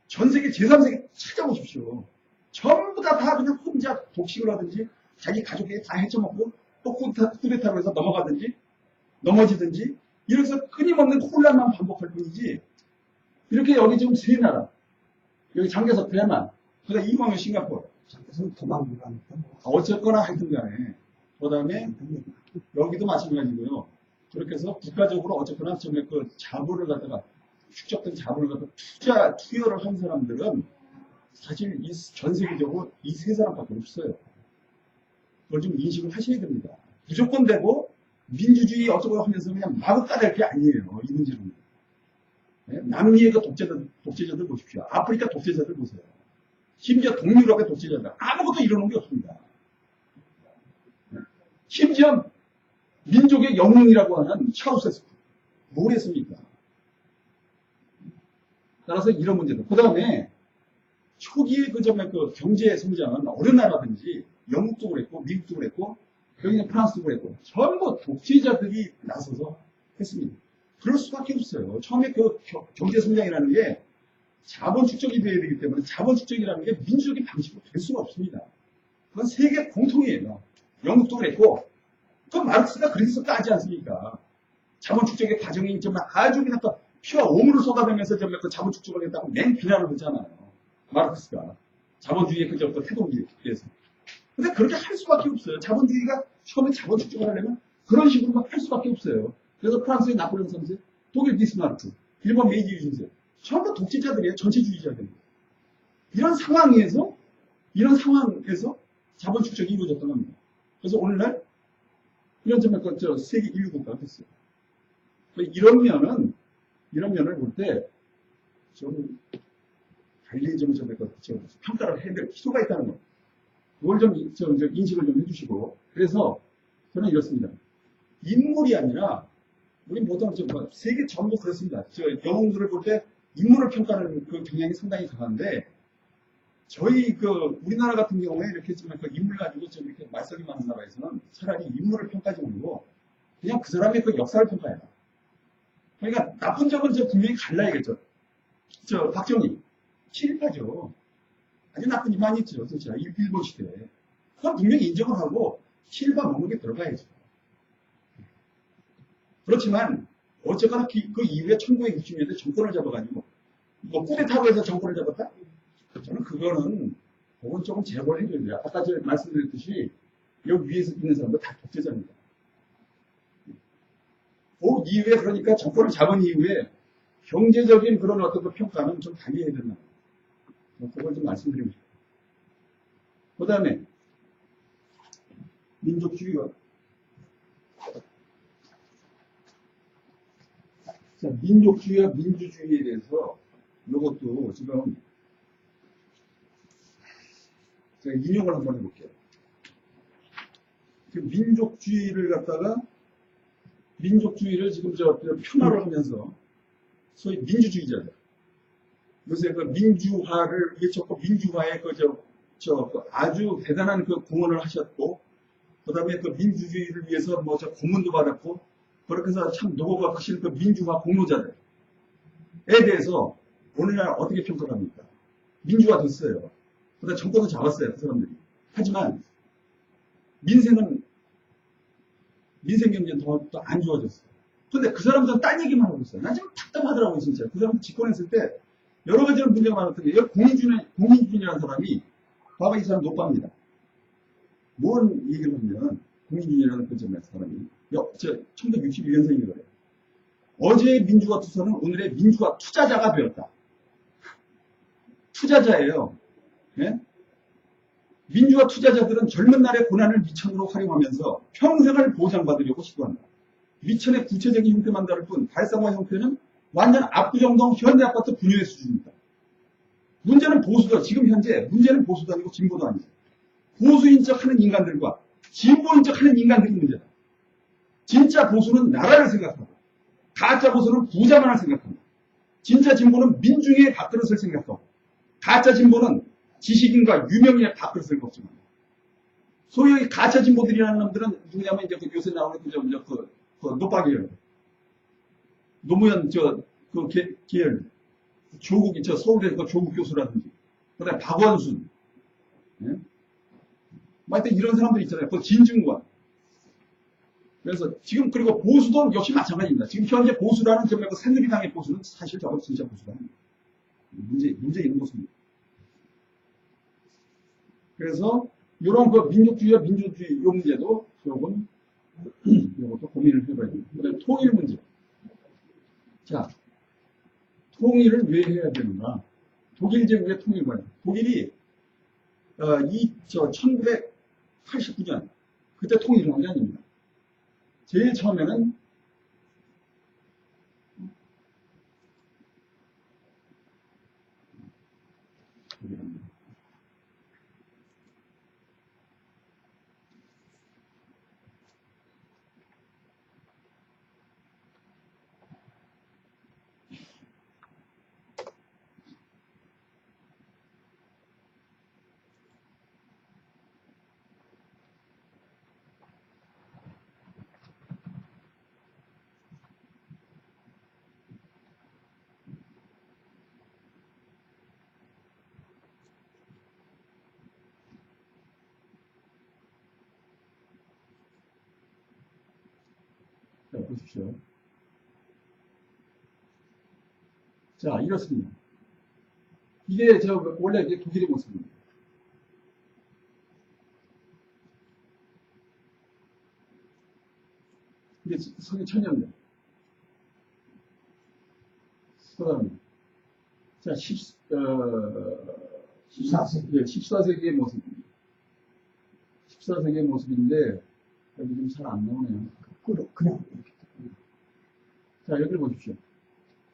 S1: 전 세계 제3세계 찾아보십시오. 전부 다 그냥 혼자 독식을 하든지, 자기 가족이 다 헤쳐먹고, 또 쿠데타로 해서 넘어지든지, 이렇게 해서 끊임없는 혼란만 반복할 뿐이지, 이렇게 여기 지금 세 나라, 여기 장개석 대만, 그다음 이광용 싱가포르,
S3: 도망가.
S1: 어쨌거나 하여튼 간에, 그 다음에 여기도 마찬가지고요. 그렇게 해서 국가적으로 어쨌거나 정말 자본을 갖다가, 축적된 자본을 갖다가 투여를 한 사람들은 사실 전 세계적으로 이 세 사람밖에 없어요. 그걸 좀 인식을 하셔야 됩니다. 무조건 되고 민주주의 어쩌고 하면서 그냥 마구 따를 게 아니에요. 이 문제는. 네? 남미의 독재자들 보십시오. 아프리카 독재자들 보세요. 심지어 동유럽의 독재자들 아무것도 이러는 게 없습니다. 네? 심지어 민족의 영웅이라고 하는 차우세스쿠 뭘 했습니까? 따라서 이런 문제들. 그 다음에 초기에 경제 성장은 어느 나라든지 영국도 그랬고 미국도 그랬고 여기는 프랑스도 그랬고 전부 독재자들이 나서서 했습니다. 그럴 수밖에 없어요. 처음에 경제 성장이라는 게 자본 축적이 돼야 되기 때문에 자본 축적이라는 게 민주적인 방식으로 될 수가 없습니다. 그건 세계 공통이에요. 영국도 그랬고 그건 마르크스가 그래서 따지 않습니까? 자본 축적의 과정이 아주 그냥 피와 오물을 쏟아내면서 자본 축적을 했다고 맹 비난을 하잖아요. 마르크스가 자본주의의 태동에 대해서. 근데 그렇게 할 수밖에 없어요. 자본주의가 처음에 자본 축적을 하려면 그런 식으로 할 수밖에 없어요. 그래서 프랑스의 나폴레옹 3세, 독일 비스마르크, 일본 메이지 유신세 전부 독재자들이에요. 전체주의자들이에요. 이런 상황에서 자본 축적이 이루어졌던 겁니다. 그래서 오늘날 이런 세계 인류 국가가 됐어요. 이런 면을 볼 때, 좀, 달리 좀, 평가를 해야 될 필요가 있다는 거. 그걸 좀 인식을 좀 해주시고. 그래서, 저는 이렇습니다. 인물이 아니라, 우리 모두 세계 전부 그렇습니다. 영웅들을 볼 때, 인물을 평가하는 그 경향이 상당히 강한데, 저희 우리나라 같은 경우에 이렇게 좀 인물 가지고 좀 이렇게 말썽이 많은 나라에서는 차라리 인물을 평가하지 말고, 그냥 그 사람의 그 역사를 평가해라. 그러니까 나쁜 점은 분명히 갈라야겠죠. 박정희. 친일파죠. 아주 나쁜 일 많이 있죠. 진짜. 일본 시대에. 그건 분명히 인정을 하고, 친일파 목록에 들어가야죠. 그렇지만, 어쨌거나 그 이후에 1960년대 정권을 잡아가지고, 쿠데타로 해서 정권을 잡았다? 저는 그거는 조금 제보를 해줘야 돼요. 아까 제가 말씀드렸듯이, 여기 위에서 있는 사람도 다 독재자입니다. 그 이후에, 그러니까 정권을 잡은 이후에, 경제적인 그런 어떤 그 평가는 좀 달리해야 된다. 그걸 좀 말씀드리고 싶어요. 그 다음에, 민족주의와, 자, 민족주의와 민주주의에 대해서 이것도 지금 제가 인용을 한번 해볼게요. 그 민족주의를 지금 폄하를 하면서 소위 민주주의자들. 요새 그 민주화를 외쳤고 민주화에 아주 대단한 그 공헌을 하셨고, 그 다음에 그 민주주의를 위해서 고문도 받았고, 그렇게 해서 참 노고가 크신 그 민주화 공로자들에 대해서 오늘날 어떻게 평가합니까? 민주화 됐어요. 그 다음에 정권도 잡았어요, 그 사람들이. 하지만 민생 경제는 더 안 좋아졌어요. 근데 그 사람들은 딴 얘기만 하고 있어요. 난 지금 답답하더라고요, 진짜. 그 사람 집권했을 때 여러 가지로 문제가 많았던 게, 공민준이라는 사람이, 봐봐, 이 사람 노빠입니다. 뭔 얘기를 하면, 공민준이라는 그 사람이, 1962년생이거든요. 어제의 민주화 투사는 오늘의 민주화 투자자가 되었다. 투자자예요. 예? 민주화 투자자들은 젊은 날의 고난을 미천으로 활용하면서 평생을 보장받으려고 시도한다. 미천의 구체적인 형태만 다를 뿐 달성화 형태는 완전 압구정동 현대아파트 분유의 수준입니다. 문제는 보수다. 지금 현재 문제는 보수도 아니고 진보도 아니죠. 보수인 척하는 인간들과 진보인 척하는 인간들이 문제다. 진짜 보수는 나라를 생각하고, 가짜 보수는 부자만을 생각합니다. 진짜 진보는 민중의 밥그릇을 생각하고, 가짜 진보는 지식인과 유명인의 밥그릇을 걱정합니다. 소위 가짜 진보들이라는 놈들은 누구냐면 요새 나오는 노빠계열, 노무현 계열, 조국이 서울대 조국 교수라든지, 그다음에 박원순, 예? 하여튼 이런 사람들 있잖아요. 진중권. 그래서 지금 그리고 보수도 역시 마찬가지입니다. 지금 현재 보수라는 새누리당의 보수는 사실 저건 진짜 보수가 아닙니다. 문제 있는 보수입니다. 그래서 이런 민족주의와 민주주의 이 문제도 이것도 고민을 해봐야 됩니다. 그다음에 통일 문제. 자, 통일을 왜 해야 되는가? 독일 제국의 통일관. 독일이 1989년 그때 통일을 한 게 아닙니다. 제일 처음에는 자, 보십시오. 자, 이렇습니다. 이게 원래 이게 독일의 모습입니다. 이게 성이 1000년대. 그 다음에, 자, 14세기의 모습입니다. 14세기의 모습인데, 여기 좀 잘 안 나오네요.
S3: 그냥.
S1: 자, 여기를 보십시오.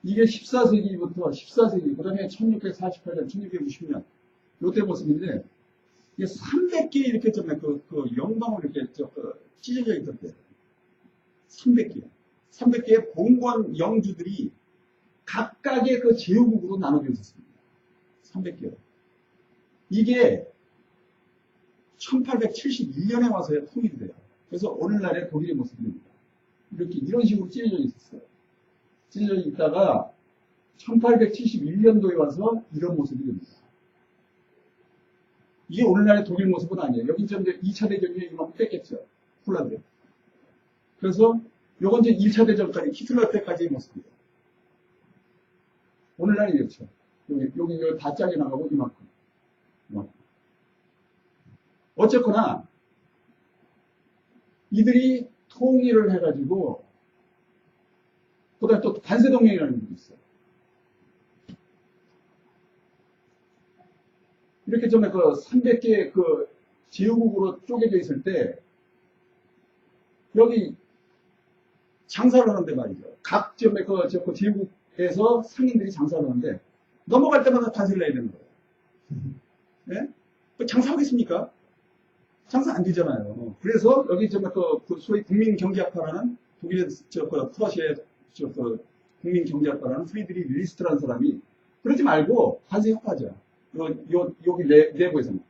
S1: 이게 14세기부터 14세기, 그 다음에 1648년, 1650년, 요때 모습인데, 이게 300개 이렇게 좀, 영광으로 이렇게, 찢어져 있던데. 300개. 300개의 봉건 영주들이 각각의 그 제후국으로 나눠져 있었습니다. 300개로. 이게 1871년에 와서야 통일이 돼요. 그래서 오늘날의 독일의 모습입니다. 이렇게, 이런 식으로 찢어져 있었어요. 찢어져 있다가 1871년도에 와서 이런 모습이 됩니다. 이게 오늘날의 독일 모습은 아니에요. 여기 이제 2차 대전에 이만큼 뺐겠죠. 폴란드. 그래서 요건 이제 1차 대전까지, 히틀러 때까지의 모습이에요. 오늘날이 이렇죠. 여기 다 짜게 나가고 이만큼. 어쨌거나, 이들이 통일을 해가지고, 그 다음에 또 관세동맹이라는 게 있어요. 이렇게 좀 300개의 그 제후국으로 쪼개져 있을 때, 여기 장사를 하는데 말이죠. 각 점에 제후국에서 상인들이 장사를 하는데, 넘어갈 때마다 관세를 내야 되는 거예요. 네? 장사하겠습니까? 장사 안 되잖아요. 그래서 여기 소위 국민경제학파라는 독일의 프러시아의 국민경제학파라는 프리드리 리스트라는 사람이 그러지 말고 관세 협파하자. 여기 내부에서는.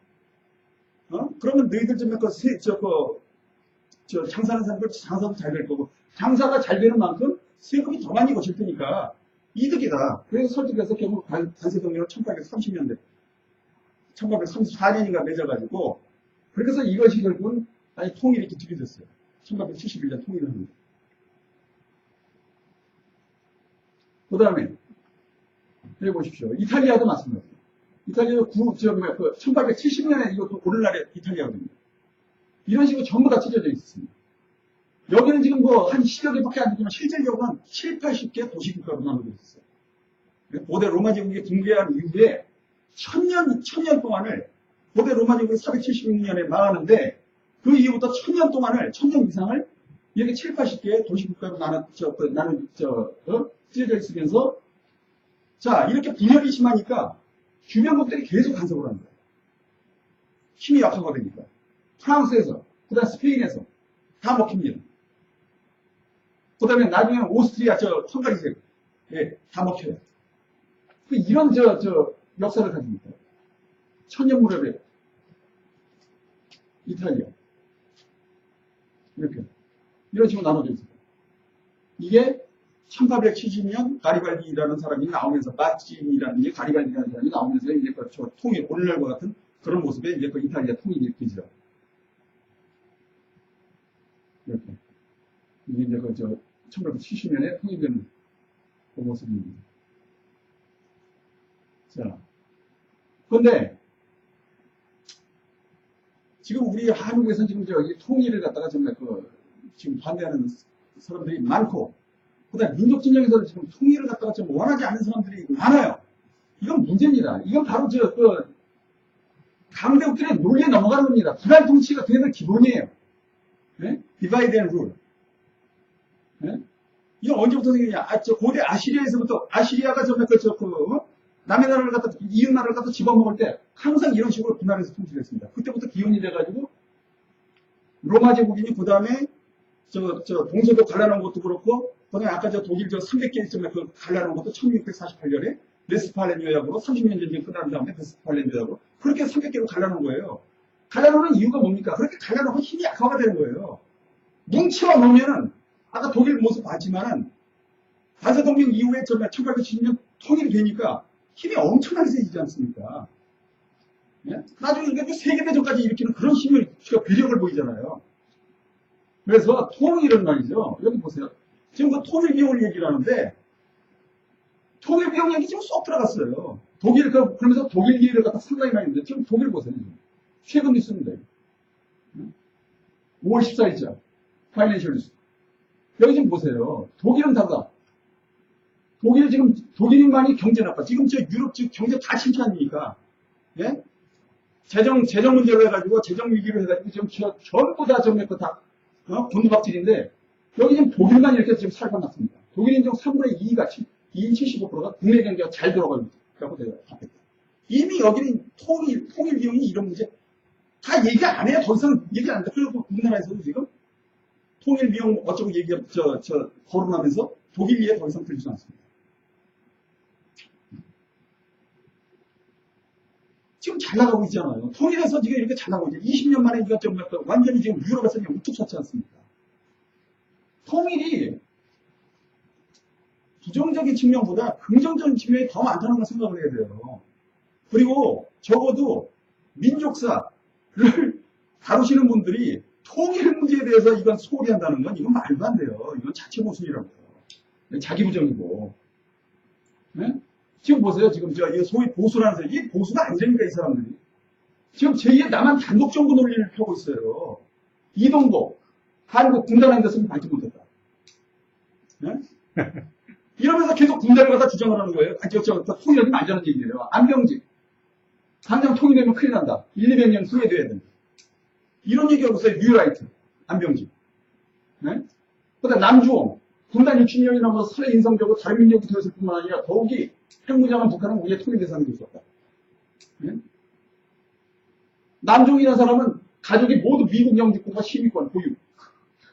S1: 그러면 너희들 장사하는 사람들 장사도 잘 될 거고, 장사가 잘 되는 만큼 세금이 더 많이 거칠 테니까 이득이다. 그래서 설득해서 결국 관세동맹을 1830년대, 1834년인가 맺어가지고, 그래서 이것이 결국은 통일이 이렇게 뒤집어졌어요. 1871년 통일을 합니다. 그 다음에, 여기 보십시오. 이탈리아도 마찬가지예요. 이탈리아도 1870년에 이것도 오늘날의 이탈리아거든요. 이런 식으로 전부 다 찢어져 있습니다. 여기는 지금 한 10여 개밖에 안 되지만 실질적으로는 7, 80개 도시국가로 나눠져 있었어요. 고대 로마 제국이 붕괴한 이후에 천년 동안을 고대 로마 제국이 476년에 망하는데 그 이후부터 천년 동안을, 천년 이상을 이렇게 7, 80개의 도시국가로 찢어져 있으면서 자, 이렇게 분열이 심하니까 주변국들이 계속 간섭을 하는 거예요. 힘이 약화가 되니까. 프랑스에서, 그 다음 스페인에서 다 먹힙니다. 그 다음에 나중에는 오스트리아, 헝가리에서 다 먹혀요. 이런 역사를 가지고 있다. 천년 무렵에 이탈리아. 이렇게. 이런 식으로 나눠져 있어요. 이게 1870년 가리발디라는 사람이 나오면서, 마찌니라는 게 가리발디라는 사람이 나오면서 이제 통일, 오늘날과 같은 그런 모습에 이제 이탈리아 통일이 되죠. 이렇게. 이게 이제 1970년에 통일된 그 모습입니다. 자. 그런데, 지금 우리 한국에서는 지금 이 통일을 갖다가 정말 지금 반대하는 사람들이 많고, 그 다음에 민족진영에서는 지금 통일을 갖다가 좀 원하지 않는 사람들이 많아요. 이건 문제입니다. 이건 바로 강대국들의 논리에 넘어가는 겁니다. 불알 통치가 그게 기본이에요. 네? 디바이드 앤 룰. 네? 이건 언제부터 생겼냐? 고대 아시리아에서부터, 아시리아가 남의 나라를 갖다, 이웃 나라를 갖다 집어먹을 때 항상 이런 식으로 분할해서 통치를 했습니다. 그때부터 기원이 돼가지고 로마 제국이니 그 다음에 동서도 갈라놓은 것도 그렇고, 그 다음에 아까 독일 300개 갈라놓은 것도 1648년에 베스팔렌 조약으로 30년 전쟁 끝난 다음에 베스팔렌 조약으로 그렇게 300개로 갈라놓은 거예요. 갈라놓는 이유가 뭡니까? 그렇게 갈라놓으면 힘이 약화가 되는 거예요. 뭉쳐 놓으면은 아까 독일 모습 봤지만은 관세동맹 이후에 1870년 통일이 되니까 힘이 엄청나게 세지지 않습니까? 네? 나중에 이게 세계대전까지 일으키는 그런 힘을, 배력을 보이잖아요. 그래서 통일은 말이죠. 여기 보세요. 지금 통일 비용을 얘기를 하는데, 통일 비용 얘기 지금 쏙 들어갔어요. 그러면서 독일 기회를 갖다 상당히 많이 했는데, 지금 독일 보세요. 최근 뉴스입니다. 5월 14일자. 파이낸셜 뉴스. 여기 지금 보세요. 독일은 다르다. 독일인만이 경제 나빠. 지금 유럽 경제 다 침체 아닙니까? 예? 재정 문제로 해가지고, 재정 위기로 해가지고, 지금 전부 다 곤두박질인데, 여기 지금 독일만 이렇게 지금 살고 났습니다. 독일 인종 3분의 2가, 2인 75%가 국내 경제가 잘 돌아가고 돼요. 이미 여기는 통일 비용이 이런 문제 다 얘기 안 해요. 더 이상 얘기 안 한다. 그리고 우리나라에서도 지금 통일 비용 어쩌고 거론하면서 독일 얘기 더 이상 들리지 않습니다. 지금 잘 나가고 있잖아요. 통일해서 지금 이렇게 잘 나가고 있죠. 20년 만에 이거 좀 완전히 지금 유럽에서 그냥 우뚝 섰지 않습니까? 통일이 부정적인 측면보다 긍정적인 측면이 더 많다는 걸 생각을 해야 돼요. 그리고 적어도 민족사를 다루시는 분들이 통일 문제에 대해서 이건 소홀히 한다는 건 이건 말도 안 돼요. 이건 자체 모순이라고요. 자기 부정이고. 네? 지금 보세요. 지금 이 소위 보수라는 사람, 이게 보수가 아니라니까 이 사람들이. 지금 제2의 남한 단독 정부 논리를 펴고 있어요. 이동복, 한국 군단한 데서는 받지 못했다. 네? 이러면서 계속 군단을 갖다 주장을 하는 거예요. 통일하면 안 되는 얘기예요. 안병직. 당장 통일되면 큰일 난다. 1, 200년 후회돼야 된다. 이런 얘기하고 있어요. 뉴라이트. 안병직. 네? 그 다음 남주홍. 군단 60년이 넘어서 사회 인성적으로 다른 민족이 되었을 뿐만 아니라 더욱이 핵무장한 북한은 우리의 통일 대상이 될 수 없다. 네? 남주홍이라는 사람은 가족이 모두 미국 영주권과 시민권 보유.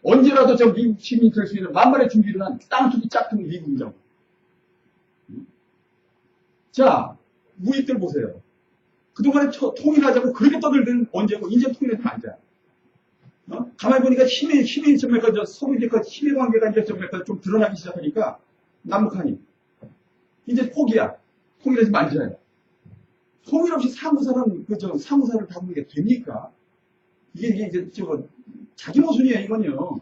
S1: 언제라도 저 미국 시민이 될 수 있는 만반의 준비를 한 땅투기 짝퉁 미국이죠. 자, 무익들 보세요. 그동안에 통일하자고 그렇게 떠들던 언제고, 이제 통일해도 안 돼. 가만히 보니까 힘이 소비적 힘의 관계가 이제 좀 드러나기 시작하니까, 남북한이. 이제 포기야. 통일하지 말자요. 통일 없이 사무사를 다루는 게 됩니까? 이게 이제 자기 모순이에요, 이건요.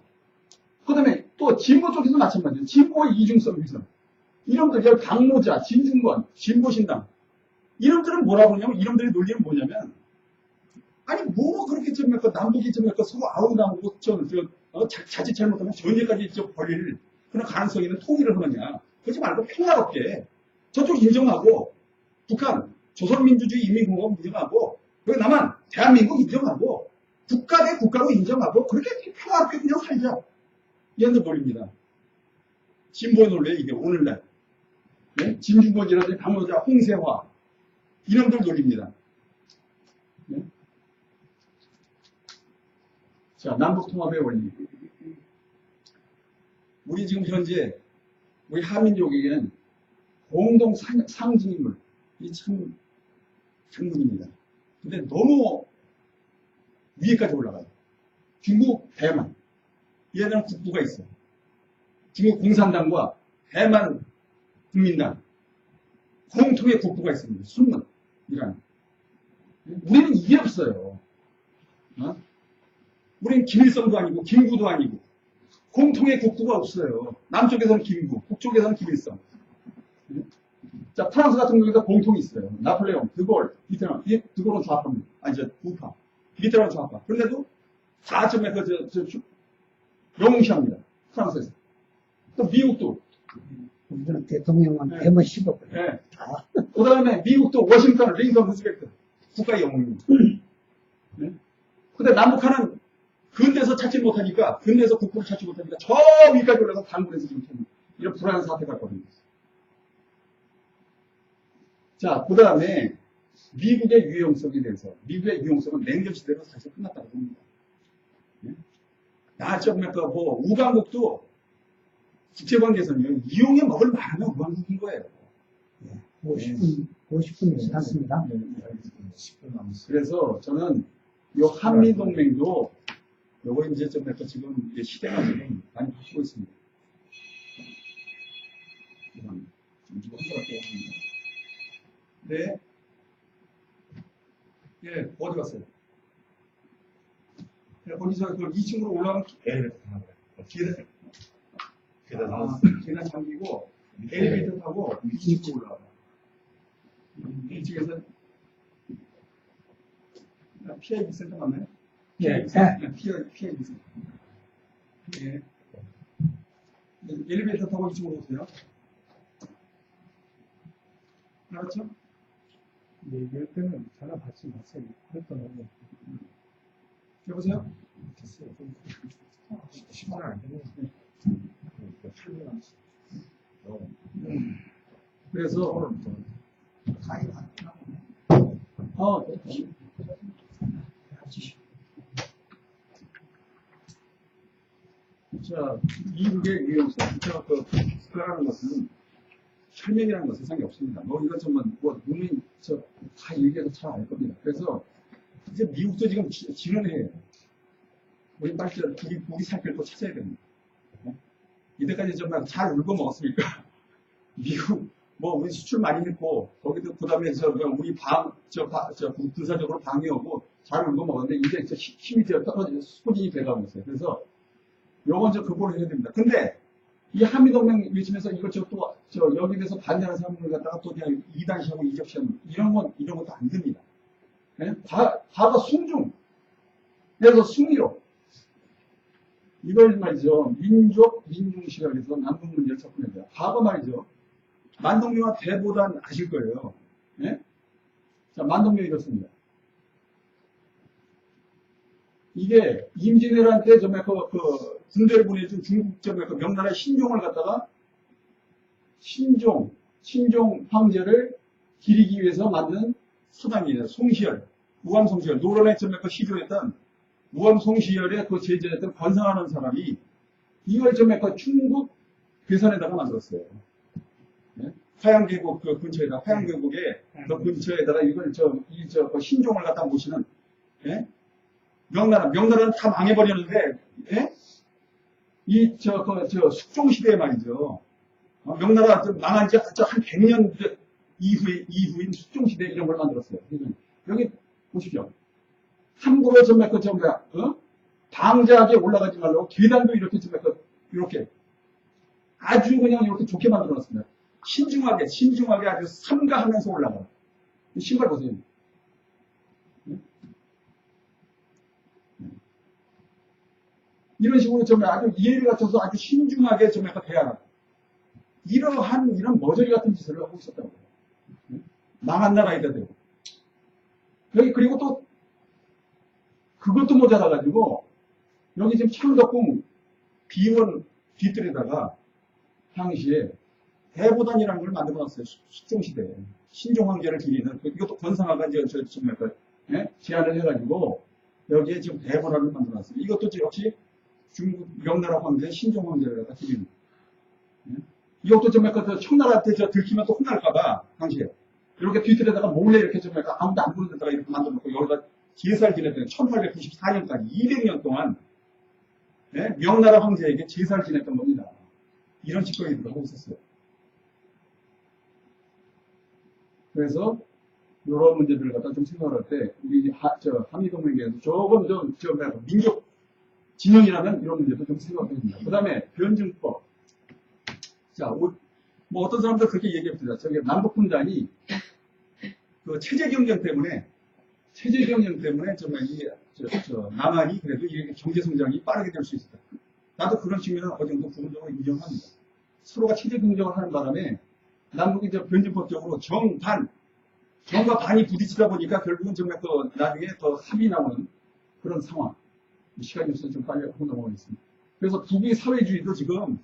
S1: 그 다음에 또 진보 쪽에서 마찬가지예요. 진보의 이중성 위선. 이놈들, 강모자, 진중권, 진보신당. 이놈들은 뭐라고 하냐면, 이놈들의 논리는 뭐냐면, 아니, 그렇게 남북이 서로 아우나오고, 자칫 잘못하면 전쟁까지 벌릴 그런 가능성이 있는 통일을 하느냐. 그러지 말고 평화롭게 저쪽 인정하고, 북한, 조선민주주의 인민공화국 인정하고, 여기 남한, 대한민국 인정하고, 국가 대 국가로 인정하고, 그렇게 평화롭게 그냥 살자. 이런 논리입니다. 진보의 논리에 이게 오늘날. 네? 진중권이라든지 강모자, 홍세화. 이놈들 논리입니다. 네? 자, 남북통합의 원리. 우리 지금 현재, 우리 한민족에게는 공동 상징인물, 이 참, 장군입니다. 근데 너무 위에까지 올라가요. 중국, 대만. 얘들은 국부가 있어. 중국 공산당과 대만 국민당. 공통의 국부가 있습니다. 순문이라는. 우리는 이게 없어요. 우리는 김일성도 아니고 김구도 아니고 공통의 국부가 없어요. 남쪽에서는 김구, 북쪽에서는 김일성. 자, 프랑스 같은 경우에도 공통이 있어요. 나폴레옹, 드골, 미테랑. 드골은 좌파입니다. 우파. 미테랑 좌파. 그런데도 다 영웅시합니다. 프랑스에서. 또 미국도.
S3: 우리는 대통령만 되면 10억.
S1: 네. 그 다음에 미국도 워싱턴, 링컨, 루스벨트. 국가의 영웅입니다. 네? 근데 남북한은 근대에서 찾지 못하니까, 근대에서 국부를 찾지 못하니까 저 위까지 올라서 단군에서 지금 이런 불안한 사태가 있거든요. 자, 그 다음에 미국의 유용성에 대해서. 미국의 유용성은 냉전 시대로 사실 끝났다고 봅니다. 네? 우방국도 국제관계에서는 이용해 먹을 만하면 우방국인 거예요.
S3: 50분 지났습니다.
S1: 그래서 저는 이 한미동맹도 요거 이제 지금 시대가 지금 많이 바뀌고 있습니다. 좀 힘들었게 합니다. 네. 예, 어디 갔어요? 거기서 2층으로 올라가면 계단 잠기고 엘리베이터 타고 2층으로 올라가요. 1층에서 PIB 센터 맞나요? PIB 센터. 예. 엘리베이터 타고 2층으로 오세요. 알았죠?
S4: 얘기할 때는 전화 받지 마세요. 했더니
S1: 여보세요?
S5: 됐어요. 10분 안 되네.
S1: 그래서,
S3: 가입 안 하고.
S1: 자, 미국의 유형성, 국가라는 것은 혈맹이라는 건 세상에 없습니다. 뭐 이건 정말 국민 다 얘기해서 잘 알 겁니다. 그래서 이제 미국도 지금 지는 해요. 우리 빨리 우리 살 길도 찾아야 됩니다. 이때까지 정말 잘 울고 먹었으니까 미국 우리 수출 많이 했고 거기도 그다음에 우리 군사적으로 방해하고 잘 울고 먹었는데 이제 힘이 떨어지고 소진이 돼가고 있어요. 그래서 요건 극복을 해야 됩니다. 근데 이 한미동맹 외치면서 이걸 여기 대해서 반대하는 사람들 갖다가 또 그냥 이단시하고 이적시하고 이런 것도 안 됩니다. 네? 과거 숭중. 그래서 숭리로. 이걸 말이죠. 민중시각에서 남북 문제를 접근합니다. 과거 말이죠. 만동명화 대보단 아실 거예요. 네? 자, 만동명이 이렇습니다. 이게 임진왜란때 군대를 보내준 중국 명나라 신종을 갖다가 신종 황제를 기리기 위해서 만든 사당이에요. 송시열, 우암송시열, 노론에 시조했던 우암송시열의 제자였던 권상하는 사람이 이걸 중국 괴산에다가 만들었어요. 네? 화양계곡 근처에다 화양계곡의 근처에다가 이걸 신종을 갖다 모시는. 네? 명나라는 다 망해버렸는데, 예? 숙종시대에 말이죠. 명나라 망한 지 한 100년 이후인 숙종시대 이런 걸 만들었어요. 여기 보십시오. 함부로 방자하게 올라가지 말라고 계단도 이렇게 아주 그냥 이렇게 좋게 만들어 놨습니다. 신중하게 아주 삼가하면서 올라가. 신발 보세요. 이런 식으로 아주 이해를 갖춰서 아주 신중하게 대하라. 이런 머저리 같은 짓을 하고 있었다고. 망한 나라에다 대고. 여기, 그리고 또, 그것도 모자라가지고, 여기 지금 창덕궁 비원 뒤뜰에다가, 당시에 대보단이라는 걸 만들어 놨어요. 숙종시대에. 신종황제를 기리는, 이것도 권상아가 제안을 해가지고, 여기에 지금 대보단을 만들어 놨어요. 이것도 역시 중국 명나라 황제 신종 황제를 갖다 기리는. 이것도 청나라한테 들키면 또 혼날까봐 당시에 이렇게 뒤틀에다가 몰래 이렇게 아무도 안 보는 데다가 이렇게 만들어놓고 여기다 제사를 지냈던 1894년까지 200년 동안 명나라 황제에게 제사를 지냈던 겁니다. 이런 짓거리들을 하고 있었어요. 그래서 이런 문제들을 갖다 좀 생각할 때 우리 한미동맹에서 조금 민족 진영이라면 이런 문제도 좀 생각해야 됩니다. 그 다음에 변증법. 자, 어떤 사람들 그렇게 얘기합니다. 남북분단이 체제 경쟁 때문에 정말 남한이 그래도 이게 경제 성장이 빠르게 될 수 있었다. 나도 그런 측면은 어느 정도 부분적으로 인정합니다. 서로가 체제 경쟁을 하는 바람에 남북이 변증법적으로 정과 반이 부딪히다 보니까 결국은 정말 나중에 더 합이 나오는 그런 상황. 시간이 없어서 좀 빨리 하고 넘어가겠습니다. 그래서 북의 사회주의도 지금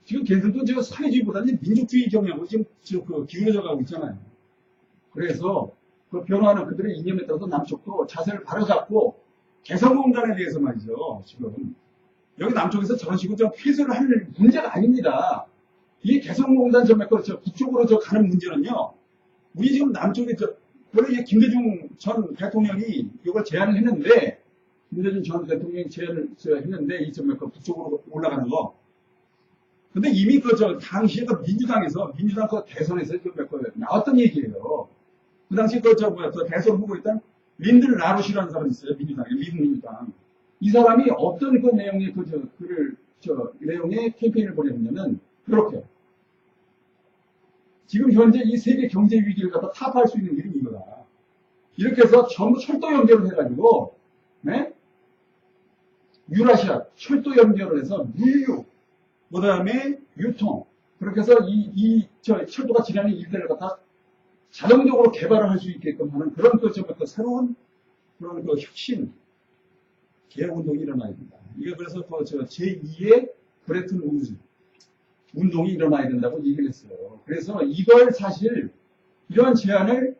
S1: 걔들도 사회주의보다는 민족주의 경향으로 지금 기울어져 가고 있잖아요. 그래서 변화하는 그들의 이념에 따라서 남쪽도 자세를 바로잡고 개성공단에 대해서 말이죠. 지금 여기 남쪽에서 저런 식으로 폐쇄를 할 문제가 아닙니다. 이 개성공단 북쪽으로 가는 문제는요. 우리 지금 남쪽에 원래 김대중 전 대통령이 이걸 제안을 했는데. 김대중 전 대통령이 제안을 했는데, 북쪽으로 올라가는 거. 근데 이미 당시에 민주당 대선에서 나왔던 얘기예요. 그 당시에 대선 후보였던 린들 라루시라는 사람이 있어요. 미국 민주당. 이 사람이 어떤 내용의 내용의 캠페인을 벌였냐면, 이렇게. 지금 현재 이 세계 경제 위기를 타파할 수 있는 길이 이거다. 이렇게 해서 전부 철도 연결을 해가지고, 네? 유라시아 철도 연결을 해서 물류, 그 다음에 유통, 그렇게 해서 철도가 지나는 일들을 갖다 자동적으로 개발을 할 수 있게끔 하는 그런 새로운 그런 혁신, 개혁운동이 일어나야 된다. 이게 그래서 제2의 브레튼 우드, 운동이 일어나야 된다고 얘기를 했어요. 그래서 이걸 사실 이런 제안을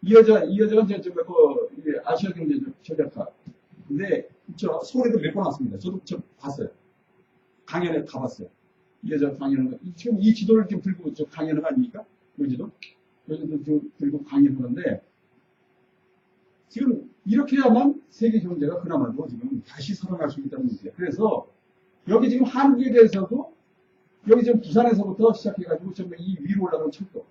S1: 이 여자가 아시아 경제 전략가. 근데 저 서울에도 몇 번 왔습니다. 저도 봤어요. 강연에 가봤어요. 이 여자 강연을 지금 이 지도를 지금 들고 저 강연을 아닙니까? 여지도 지금 들고 강연하는데 지금 이렇게 해야만 세계 경제가 그나마도 지금 다시 살아날 수 있다는 문제예요. 그래서 여기 지금 한국에 대해서도 여기 지금 부산에서부터 시작해가지고 정말 이 위로 올라가는 철도.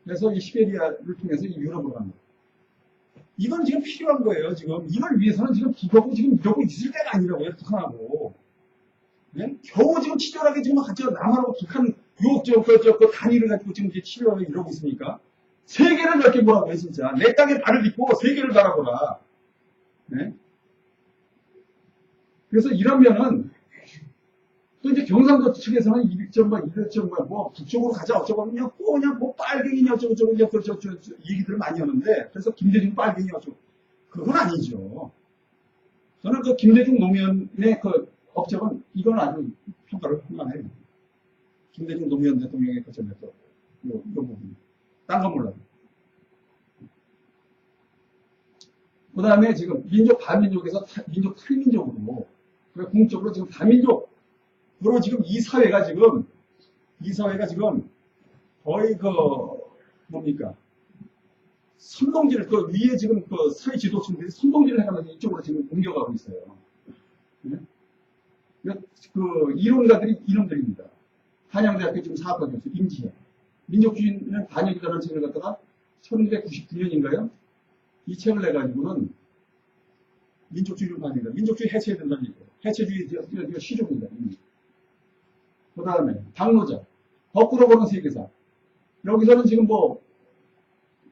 S1: 그래서 이 시베리아를 통해서 이 유럽으로 갑니다. 이건 지금 필요한 거예요, 지금. 이걸 위해서는 지금 기겁고 지금 이러고 있을 때가 아니라고요, 북한하고. 네? 겨우 지금 치열하게 지금 남한하고 북한 그 단위를 가지고 지금 이제 치열하게 이러고 있으니까. 세계를 넓게 보라고요, 진짜. 내 땅에 발을 딛고 세계를 바라보라. 네? 그래서 이러면은, 또 이제 경상도 측에서는 뭐 북쪽으로 가자 어쩌고 그냥 뭐 빨갱이냐 어쩌고 얘기들을 많이 하는데 그래서 김대중 빨갱이 어쩌고 그건 아니죠. 저는 그 김대중 노무현의 그 업적은 이건 아주 평가를 할만해요. 김대중 노무현 대통령의 그 점에서 이 부분 딴 건 몰라요. 그 다음에 지금 민족 반민족에서 민족 탈민족으로 궁극적으로 지금 다민족 그리고 지금 이 사회가 지금 거의 뭡니까? 선동질, 위에 지금 사회 지도층들이 선동질을 해가면서 이쪽으로 지금 옮겨가고 있어요. 네? 이론가들이 이놈들입니다. 한양대학교 지금 사학과 교수, 임지혜. 민족주의는 반역이라는 책을 갖다가 1999년인가요? 이 책을 내가지고는 민족주의를 반역이다. 민족주의 해체해야 된다는 얘기예요. 해체주의, 이거 시조입니다. 그 다음에 당노자 거꾸로 보는 세계사. 여기서는 지금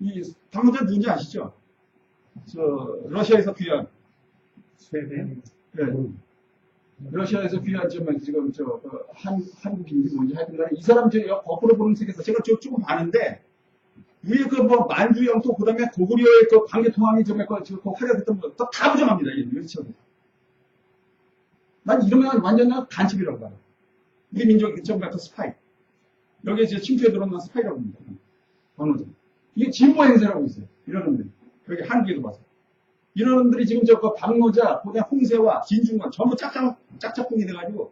S1: 이 당노자 누군지 아시죠? 러시아에서 귀한
S4: 스웨덴.
S1: 네. 러시아에서 귀한 지금 한국인지 뭔지 하여튼 이 사람 제가 거꾸로 보는 세계사 제가 조금 아는데 위에 만주 영토 그다음에 고구려의 관계 통항이 활약했던 거 다 부정합니다. 그렇죠. 난 이러면 완전 간첩이라고 봐요. 우리 민족이 스파이. 여기에 이제 침투에 들어오는 스파이라고 합니다. 방어자. 이게 진보 행세라고 있어요. 이런 놈들이. 여기 한국에도 봐서. 이런 놈들이 지금 박노자, 그다음 홍세와 진중권 전부 짝짝꿍이 돼가지고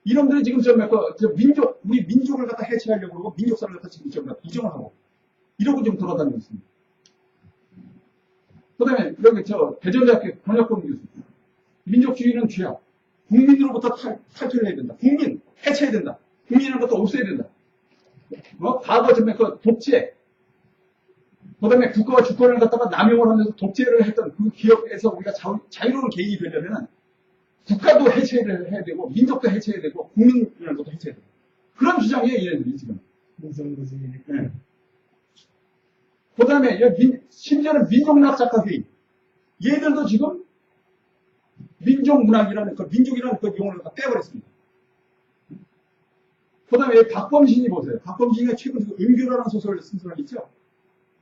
S1: 이놈들이 지금 우리 민족을 갖다 해체하려고 그러고 민족사를 갖다 지금 부정을 하고 이러고 좀 돌아다니고 있습니다. 그 다음에 여기 대전대학교 권혁범 교수. 민족주의는 죄악. 국민으로부터 탈퇴를 해야 된다. 국민 해체해야 된다. 국민이라는 것도 없애야 된다. 과거 독재. 그 다음에 국가와 주권을 갖다가 남용을 하면서 독재를 했던 그 기업에서 우리가 자유로운 개인이 되려면 국가도 해체를 해야 되고 민족도 해체해야 되고 국민이라는 것도 해체해야 되고 그런 주장이에요, 얘네들이 지금.
S4: 무정부주의니까.
S1: 네. 그 다음에 심지어는 민족락작가회의. 얘들도 지금 민족문학이라는 민족이라는 용어를 빼버렸습니다. 그 다음에 박범신이 보세요. 박범신이 최근 은교라는 소설을 쓴 사람 있죠?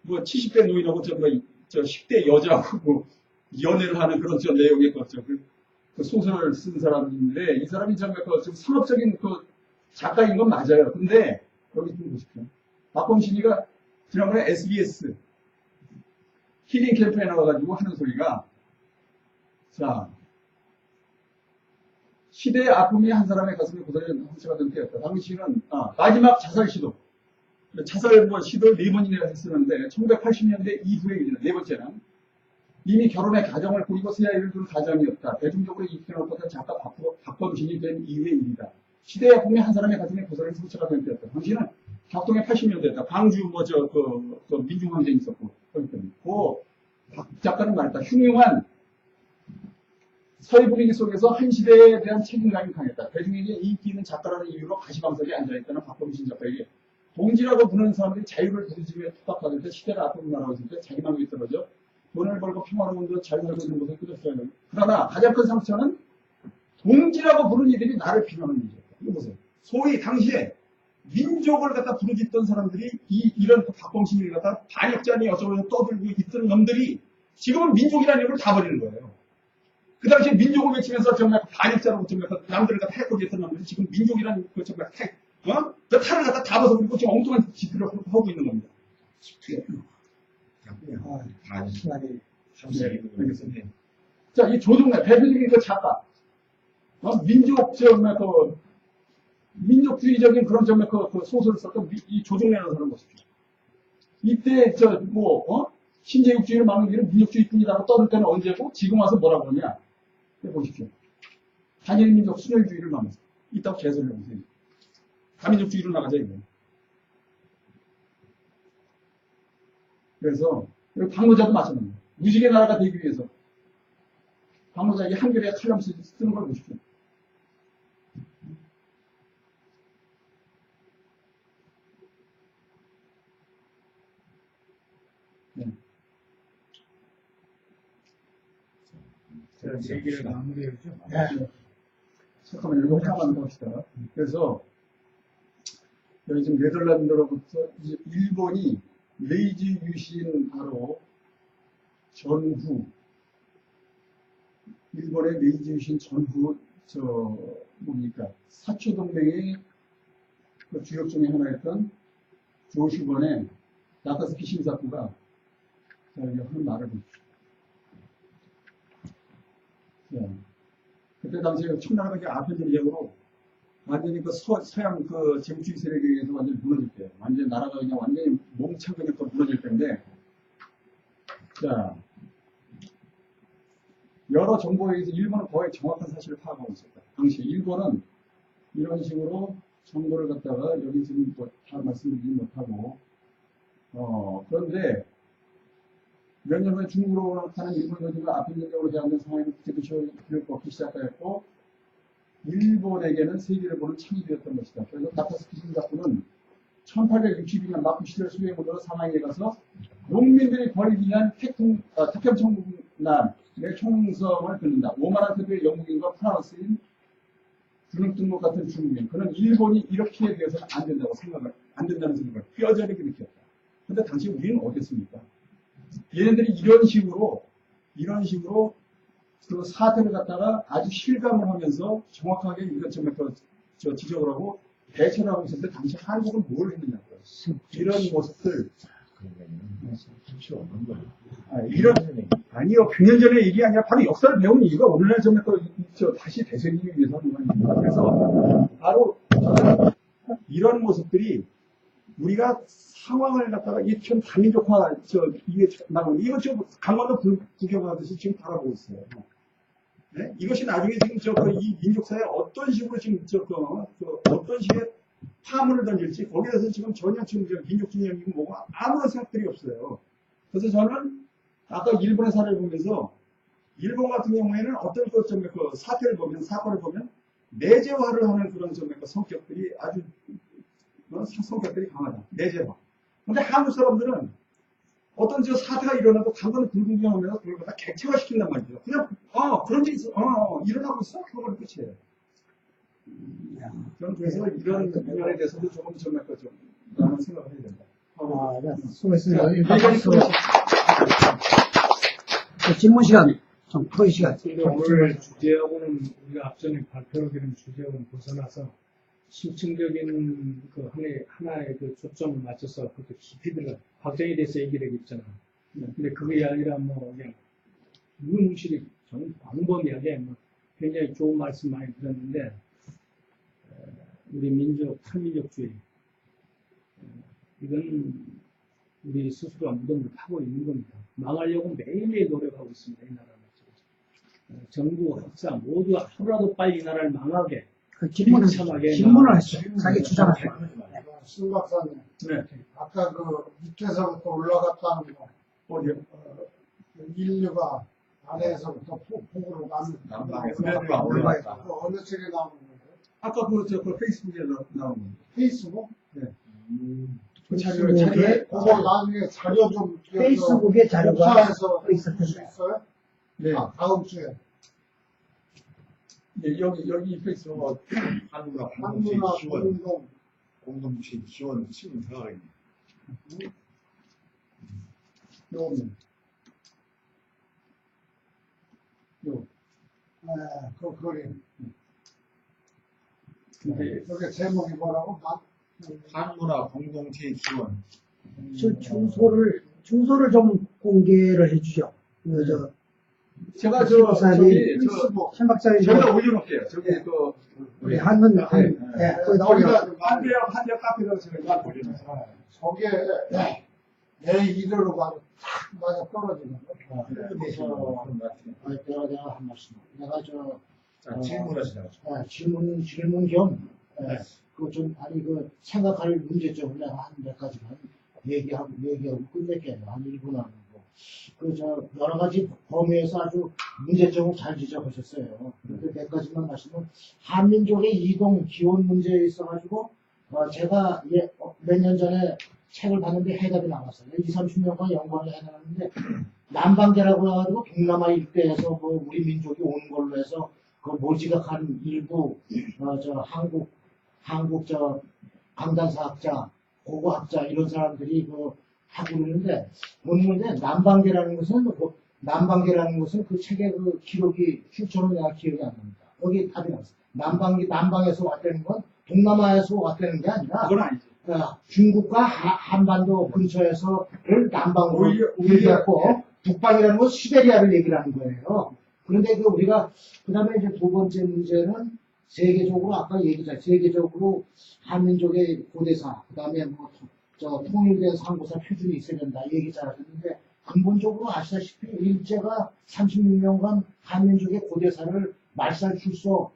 S1: 70대 노인하고 10대 여자하고 연애를 하는 그런 내용의 그 소설을 쓴 사람인데 이 사람이 정말 좀 상업적인 작가인 건 맞아요. 근데 여기 좀 보십시오. 박범신이가 지난번에 SBS 힐링 캠프에 나와가지고 하는 소리가 시대의 아픔이 한 사람의 가슴에 고달린 상처가 된 때였다. 당시는 마지막 자살 시도. 자살 시도를 4번이나 했었는데 1980년대 이후에 네 번째는 이미 결혼의 가정을 꾸리고 새 아이를 둔 가정이었다. 대중적으로 익혀놓고던 작가 박범신이 된 이후의 일이다. 시대의 아픔이 한 사람의 가슴에 고달린 상처가 된 때였다. 당시는 격동의 80년대였다. 광주 민중항쟁이 있었고 박 작가는 말했다. 흉흉한 서해 분위기 속에서 한 시대에 대한 책임감이 강했다. 대중에게 인기 있는 작가라는 이유로 가시방석에 앉아있다는 박범신 작가에게 동지라고 부르는 사람들이 자유를 부르짖으며 투닥받을 때 시대가 앞으로 날아왔을 때 자기만 위에 떨어져 돈을 벌고 평화로운 잘 살고 있는 곳에 끄졌어야 해요. 그러나 가장 큰 상처는 동지라고 부르는 이들이 나를 비난하는 일이었다. 이거 보세요. 소위 당시에 민족을 갖다 부르짖던 사람들이 이런 박범신을 갖다 반역자니 어쩌고 떠들고 있던 놈들이 지금은 민족이라는 이름을 다 버리는 거예요. 그 당시에 민족을 외치면서 정말 반역자라고 정말 남들을 갖다 해코지했던 놈들이 지금 민족이라는 정말 그 탈을 갖다 다 벗어버리고 지금 엉뚱한 짓을 하고 있는 겁니다.
S3: 시간이.
S1: 네, 알겠습니다. 자, 이 조정래, 대표적인 그 작가. 민족주의적인 그런 그 소설을 썼던 이 조정래라는 사람 보십시오. 이때, 신제국주의를 막는 길은 민족주의뿐이라고 떠들 때는 언제고, 지금 와서 뭐라고 하냐. 보십시오. 단일민족 순혈주의를 막면서. 이따가 개설을 해보세요. 다민족주의로 나가자, 이거. 그래서, 박노자도 마찬가지입니다. 무지개 나라가 되기 위해서. 박노자에게 한겨레 칼럼 쓰는 걸 보십시오. 네.
S4: 제가 제 얘기를 마무리해주죠.
S1: 네. 잠깐만, 이거 하나만 더 합시다. 그래서, 여기 지금 네덜란드로부터 이제 일본이 메이지 유신 바로 전후, 일본의 메이지 유신 전후, 사초동맹의 그 주역 중에 하나였던 조슈번의 나카스키 신사쿠가 여기 하는 말을 보십시오. 네. 그때 당시에 청나라가 아편전쟁으로 완전히 그 서양 그 제국주의 세력에 의해서 완전히 무너질 때, 완전히 나라가 그냥 완전히 몽창그니까 무너질 때인데, 자, 여러 정보에 의해서 일본은 거의 정확한 사실을 파악하고 있었다. 당시 일본은 이런 식으로 정보를 갖다가 여기 지금 다 말씀드리지 못하고, 그런데 몇 년 후에 중국으로 하는 일본 요즘과 아편전쟁으로 제한된 상황이 국제도시를 겪기 시작하였고, 일본에게는 세계를 보는 창이되었던 것이다. 그래서 나카스키 신사쿠는 1862년 마쿠 시절 수행으로 상하이에 가서 농민들이 벌이기 위한 태평천국난의 총성을 듣는다. 5만원 세대의 영국인과 프랑스인 주눅등록 같은 중국인. 그는 일본이 이렇게 되어서는 안 된다는 생각을 뼈저리게 느꼈다. 근데 당시 우리는 어땠습니까? 얘네들이 이런 식으로 그 사태를 갖다가 아주 실감을 하면서 정확하게 이것저것 지적을 하고 대처를 하고 있을 때 당시 한국은 뭘 했느냐고요. 이런 모습들. 아니요, 100년 전의 얘기 아니라 바로 역사를 배운 이유가 오늘날 다시 되새기기 위해서 하는 겁니다. 그래서 바로 이런 모습들이 우리가 상황을 갖다가 이천 다민족화 이게 나오는 이거 지금 강원도 구경하듯이 지금 바라보고 있어요. 네? 이것이 나중에 지금 이 민족사에 어떤 식으로 지금 어떤 식의 파문을 던질지 거기에 대해서 지금 전혀 지금 민족주의적이고 뭐고 아무런 생각들이 없어요. 그래서 저는 아까 일본의 사례를 보면서 일본 같은 경우에는 어떤 그 사태를 보면 사건을 보면 내재화를 하는 그런 성격들이 아주 성격들이 강하다. 내재화. 근데 한국 사람들은 어떤 사태가 일어나도 강건을 불구경하면서 그걸 갖다 객체화시킨단 말이죠. 그냥 그런 일이 일어나고 있어? 그거는 끝이에요. 저는 그래서 이런 면에 대해서도 조금 좀 나는 생각을 해야 된다.
S3: 수고했습니다. 질문 시간, 좀 토의 시간.
S4: 근데 오늘 주제하고는 우리가 앞전에 발표하기는 주제하고는 벗어나서 심층적인 그 하나의 그 초점을 맞춰서 그것도 깊이 들어가 확정에 대해서 얘기를 했잖아. 근데 그게 아니라 그냥 무능실이 좀 광범위하게 굉장히 좋은 말씀 많이 들었는데 우리 탈민족주의 이건 우리 스스로가 무덤을 파고 있는 겁니다. 망하려고 매일매일 노력하고 있습니다. 이 나라는. 정부, 학사 모두 하루라도 빨리 이 나라를 망하게
S3: 질문을 했어요. 자기 주장을 했어요.
S2: 신 박사님,
S1: 네.
S2: 아까 그 밑에서부터 올라갔다는 거, 인류가 아래에서부터 폭으로 가는
S5: 올라갔다.
S2: 어느 책에 나오는 거예요?
S1: 아까 그 페이스북에 나온 거.
S2: 페이스북?
S1: 네.
S3: 페이스북에
S2: 그거 나중에 자료 좀
S3: 페이스북에 자료가
S2: 복사해서
S3: 있을
S2: 줄 수
S3: 텐데.
S2: 있어요?
S1: 네.
S2: 다음 주에.
S1: 네, 여기 페이스북
S2: 한문화
S5: 공동체 지원 지금 들어가 있네.
S1: 요거는
S2: 그 그림.
S1: 근데
S2: 여기 제목이 뭐라고?
S5: 한문화 공동체 지원.
S3: 주소를 좀 공개를 해주죠.
S1: 제가
S3: 박사님,
S1: 저
S3: 현 박사님,
S1: 제가 올려놓을게요. 저기
S3: 네.
S1: 또
S3: 우리 한문, 거기다 올려.
S2: 한대 카페에서 제가 올려놔서 저게 내 이대로 가면 딱 맞아 떨어지는 거. 그래서 내가 한 말씀. 내가
S5: 자, 질문하시죠.
S2: 질문 겸, 좀, 생각할 문제점을 내가 한 몇 가지만 얘기하고 끝낼게요. 한 1분 하는 거. 여러 가지 범위에서 아주 문제점을 잘 지적하셨어요. 그런데 몇 가지만 말씀은, 한민족의 이동 기원 문제에 있어가지고, 제가 몇 년 전에 책을 봤는데 해답이 나왔어요. 20, 30년간 연구를 해놨는데, 남방계라고 해가지고 동남아 일대에서 우리 민족이 오는 걸로 해서 그 몰지각한 일부 한국 강단사학자, 고고학자 이런 사람들이 하고 있는데 보는데 남방계라는 것은 그 책의 그 기록이 출처는 내가 기억이 안 납니다. 거기 답이 나왔어요. 남방에서 왔다는 건 동남아에서 왔다는 게 아니라
S1: 그건 아니지.
S2: 중국과 한반도 근처에서를 남방으로
S1: 오히려-
S2: 얘기했고 북방이라는 건 시베리아를 얘기를 하는 거예요. 그런데 우리가 그다음에 이제 두 번째 문제는 세계적으로 아까 얘기했잖아요. 세계적으로 한민족의 고대사, 그다음에 통일된 상고사 표준이 있어야 된다 얘기 잘하셨는데 근본적으로 아시다시피 일제가 36년간 한민족의 고대사를 말살 출소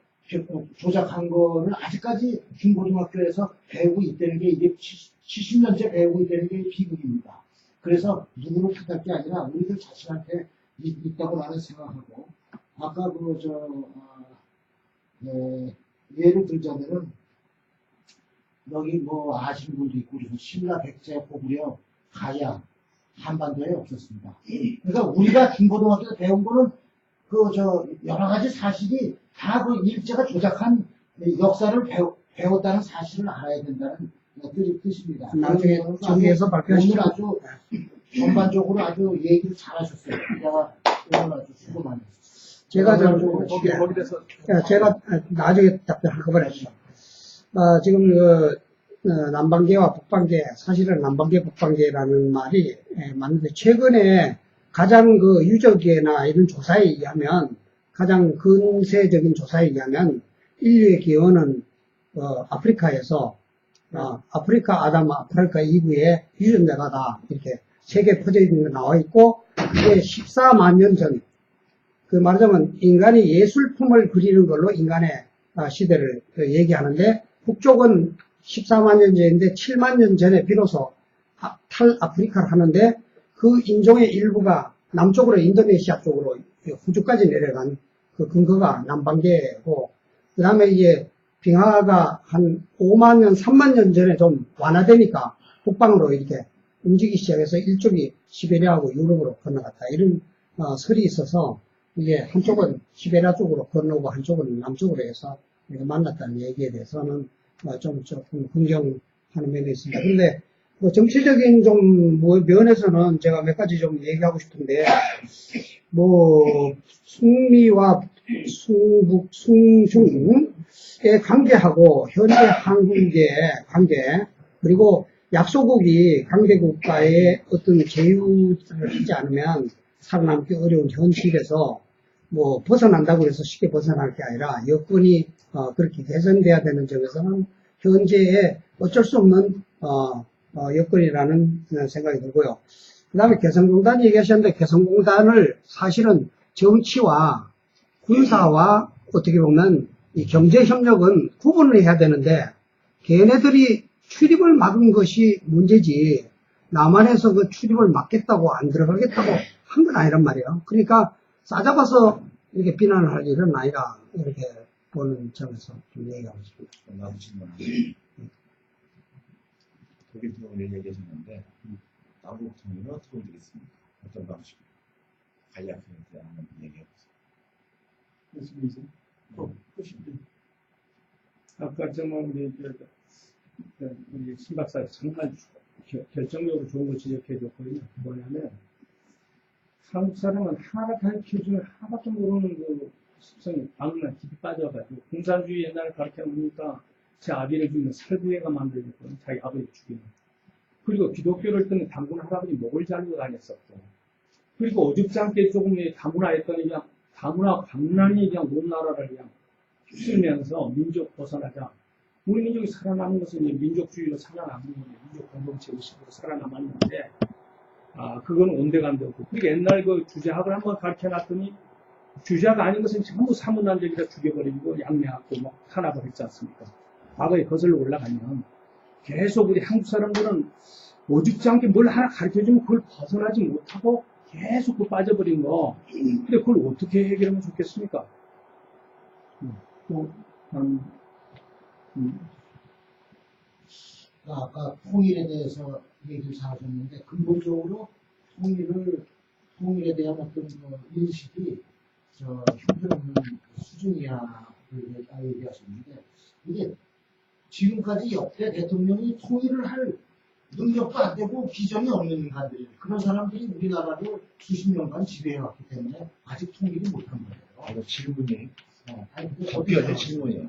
S2: 조작한 거를 아직까지 중고등학교에서 배우고 있다는 게 이게 70년째 배우고 있다는 게 비극입니다. 그래서 누구를 탓할 게 아니라 우리들 자신한테 있다고 나는 생각하고 아까 예를 들자면은 여기 아시는 분도 있고 그래서 신라 백제 고구려 가야 한반도에 없었습니다. 그러니까 우리가 중고등학교에서 배운 거는 여러 가지 사실이 다 일제가 조작한 역사를 배웠다는 사실을 알아야 된다는 뜻입니다.
S3: 나중에 정리해서 발표하시죠.
S2: 오늘 아주 전반적으로 아주 얘기를 잘하셨어요. 내가 오늘 아주 수고 많이 했어요.
S1: 거기에서
S3: 제가 나중에 답변할 거만 해주죠. 지금 남방계와 북방계, 사실은 남방계, 북방계라는 말이 맞는데 최근에 가장 유적이나 이런 조사에 의하면 가장 근세적인 조사에 의하면 인류의 기원은 아프리카에서 아프리카 아담, 아프리카 이브의 유전자가 이렇게 세계에 퍼져 있는 게 나와 있고 그게 14만 년 전, 말하자면 인간이 예술품을 그리는 걸로 인간의 시대를 얘기하는데 북쪽은 14만 년 전인데 7만 년 전에 비로소 탈아프리카를 하는데 그 인종의 일부가 남쪽으로 인도네시아 쪽으로 후주까지 내려간 그 근거가 남방계고 그 다음에 이제 빙하가 한 5만 년, 3만 년 전에 좀 완화되니까 북방으로 이렇게 움직이기 시작해서 일쪽이 시베리아하고 유럽으로 건너갔다. 이런 설이 있어서 이게 한쪽은 시베리아 쪽으로 건너고 한쪽은 남쪽으로 해서 만났다는 얘기에 대해서는 좀 긍정하는 면이 있습니다. 그런데 정치적인 면에서는 제가 몇 가지 좀 얘기하고 싶은데 승미와 숭중의 관계하고 현재 한국의 관계 그리고 약소국이 강대국가의 어떤 제휴를 하지 않으면 살아남기 어려운 현실에서 벗어난다고 해서 쉽게 벗어날 게 아니라 여건이 그렇게 개선돼야 되는 점에서는 현재의 어쩔 수 없는 여건이라는 생각이 들고요. 그 다음에 개성공단 얘기하셨는데 개성공단을 사실은 정치와 군사와 어떻게 보면 이 경제협력은 구분을 해야 되는데 걔네들이 출입을 막은 것이 문제지 남한에서 그 출입을 막겠다고 안 들어가겠다고 한 건 아니란 말이에요. 그러니까 싸잡아서 이렇게 비난을 할 일은 아니라 이렇게 보는 점에서 좀 얘기하고 싶습니다.
S5: 나도 질문. 독일 통일을 얘기하셨는데 남북 통일은 어떻게 되겠습니까? 어떤 방식으로? 간략하게 한번 얘기해보세요.
S4: 아까 우리 신 박사 정말 결정적으로 좋은 걸 지적해 줬거든요. 뭐냐면 한국 사람은 하나를 가르쳐주면 하나밖에 모르는 그 습성이 방만 깊이 빠져가지고 공산주의 옛날에 가르쳐 놓으니까 제 아비를 죽이는 살구애가 만들었던 자기 아버지 죽이는. 그리고 기독교를 듣는 단군 할아버지 목을 잘고 다녔었고. 그리고 어줍지 않게 조금 다문화했더니 그냥 다문화 강란히 그냥 온 나라를 그냥 휩쓸면서 민족 벗어나자. 우리 민족이 살아남은 것은 이제 민족주의로 살아남은 건데, 민족 공동체 의식으로 살아남았는데, 그건 온데간데 없고. 그리고 옛날 그 주제학을 한번 가르쳐 놨더니, 주제학 아닌 것은 전부 사문난적이라 죽여버리고, 양매하고 막 탄압을 했지 않습니까? 과거에 거슬러 올라가면, 계속 우리 한국 사람들은 오죽지 않게 뭘 하나 가르쳐 주면 그걸 벗어나지 못하고, 계속 그 빠져버린 거. 근데 그걸 어떻게 해결하면 좋겠습니까?
S1: 또,
S2: 아까 통일에 대해서 얘기를 잘 하셨는데, 근본적으로 통일에 대한 어떤 그 인식이 형편없는 수준이야를 얘기하셨는데, 이게 지금까지 역대 대통령이 통일을 할 능력도 안 되고 비전이 없는 인간들이에요. 그런 사람들이 우리나라를 수십 년간 지배해왔기 때문에 아직 통일이 못한 거예요.
S5: 질문이
S2: 아니,
S5: 답변의 질문이에요.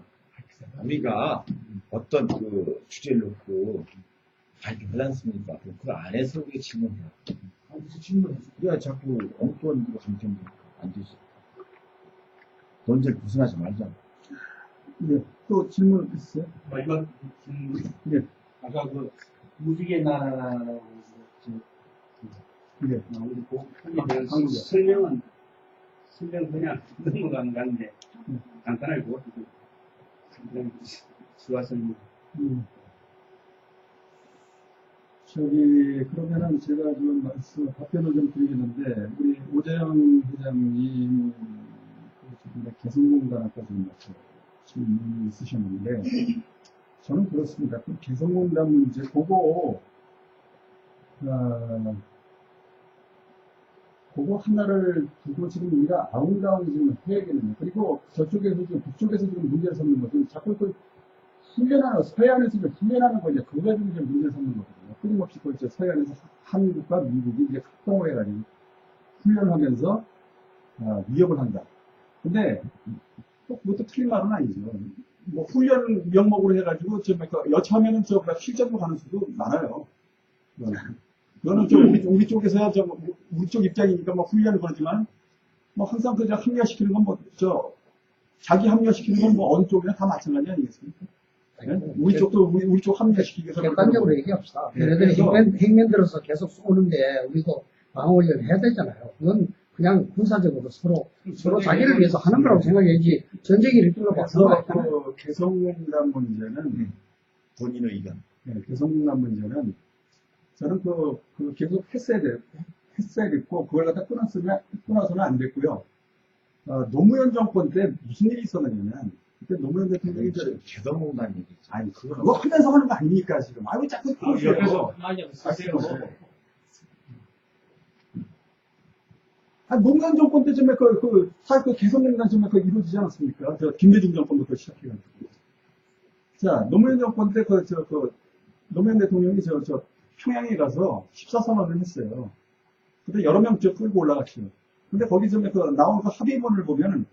S5: 우리가 어떤 그 주제를 놓고 발표를 않습니까? 그 안에서 우리가 질문해요.
S2: 그래서 질문해서
S5: 우리가 자꾸 엉뚱한 거 감정 안 되지. 논제를 벗어나지 말자.
S1: 네, 또 질문 있어요?
S6: 이건
S1: 네.
S6: 아까 그 무지개 나라라고
S1: 네.
S6: 우리
S1: 한국이요.
S6: 설명 그냥 넘어가는 건데 간단하게 보여주고 수고하셨습니다.
S1: 그러면은 제가 좀 답변을 좀 드리겠는데, 우리 오재영 회장님, 개성공단 아까 좀 질문 있으셨는데, 저는 그렇습니다. 그 개성공단 문제, 그거 하나를 두고 지금 우리가 아웅다웅 지금 해야겠네요. 그리고 저쪽에서 지금 북쪽에서 지금 문제를 삼는 거죠. 자꾸 그 훈련하는, 서해안에서 이제 훈련하는 거 이제 그거 가지고 이제 문제를 삼는 거거든요. 끊임없이 그 이제 서해안에서 한국과 미국이 이제 합동을 해가지고 훈련하면서 위협을 한다. 근데 그것도 틀린 말은 아니죠. 뭐 훈련 명목으로 해가지고 여차하면은 실전으로 가는 수도 많아요. 그거는 우리 쪽에서야 우리 쪽 입장이니까 뭐 훈련을 그러지만 뭐 항상 그 합리화시키는 건 자기 합리화시키는 건 뭐 어느 쪽이나 다 마찬가지 아니겠습니까? 네? 우리 쪽 합리화시키기 위해서
S3: 객관적으로 얘기합시다.
S1: 네,
S3: 얘네들이
S1: 그래서-
S3: 핵면 들어서 계속 쏘는데 우리도 방어훈련 해야 되잖아요. 그건 그냥 군사적으로 서로 자기를 위해서 하는 거라고 생각해야지 전쟁이 일으키려고 하는 거
S1: 그래서
S3: 아니잖아요.
S1: 그 개성공단 문제는
S5: 본인의 의견.
S1: 개성공단 문제는 저는 계속 했어야 됐고 그걸 갖다 끊어서는 안 됐고요. 노무현 정권 때 무슨 일이 있었느냐면 그때 노무현 대통령이
S5: 개성공단 얘기죠.
S1: 아니 그거 하면서 하는 거 아닙니까 지금? 왜 자꾸 끊으세요?
S4: 옆에서 많이 쓰세요.
S1: 노무현 정권 때 사실 개성공단 이루어지지 않았습니까? 김대중 정권부터 시작해가지고. 자, 노무현 정권 때 노무현 대통령이 평양에 가서 14선언을 했어요. 근데 여러 명 끌고 올라갔죠. 근데 거기 나온 합의문을 보면은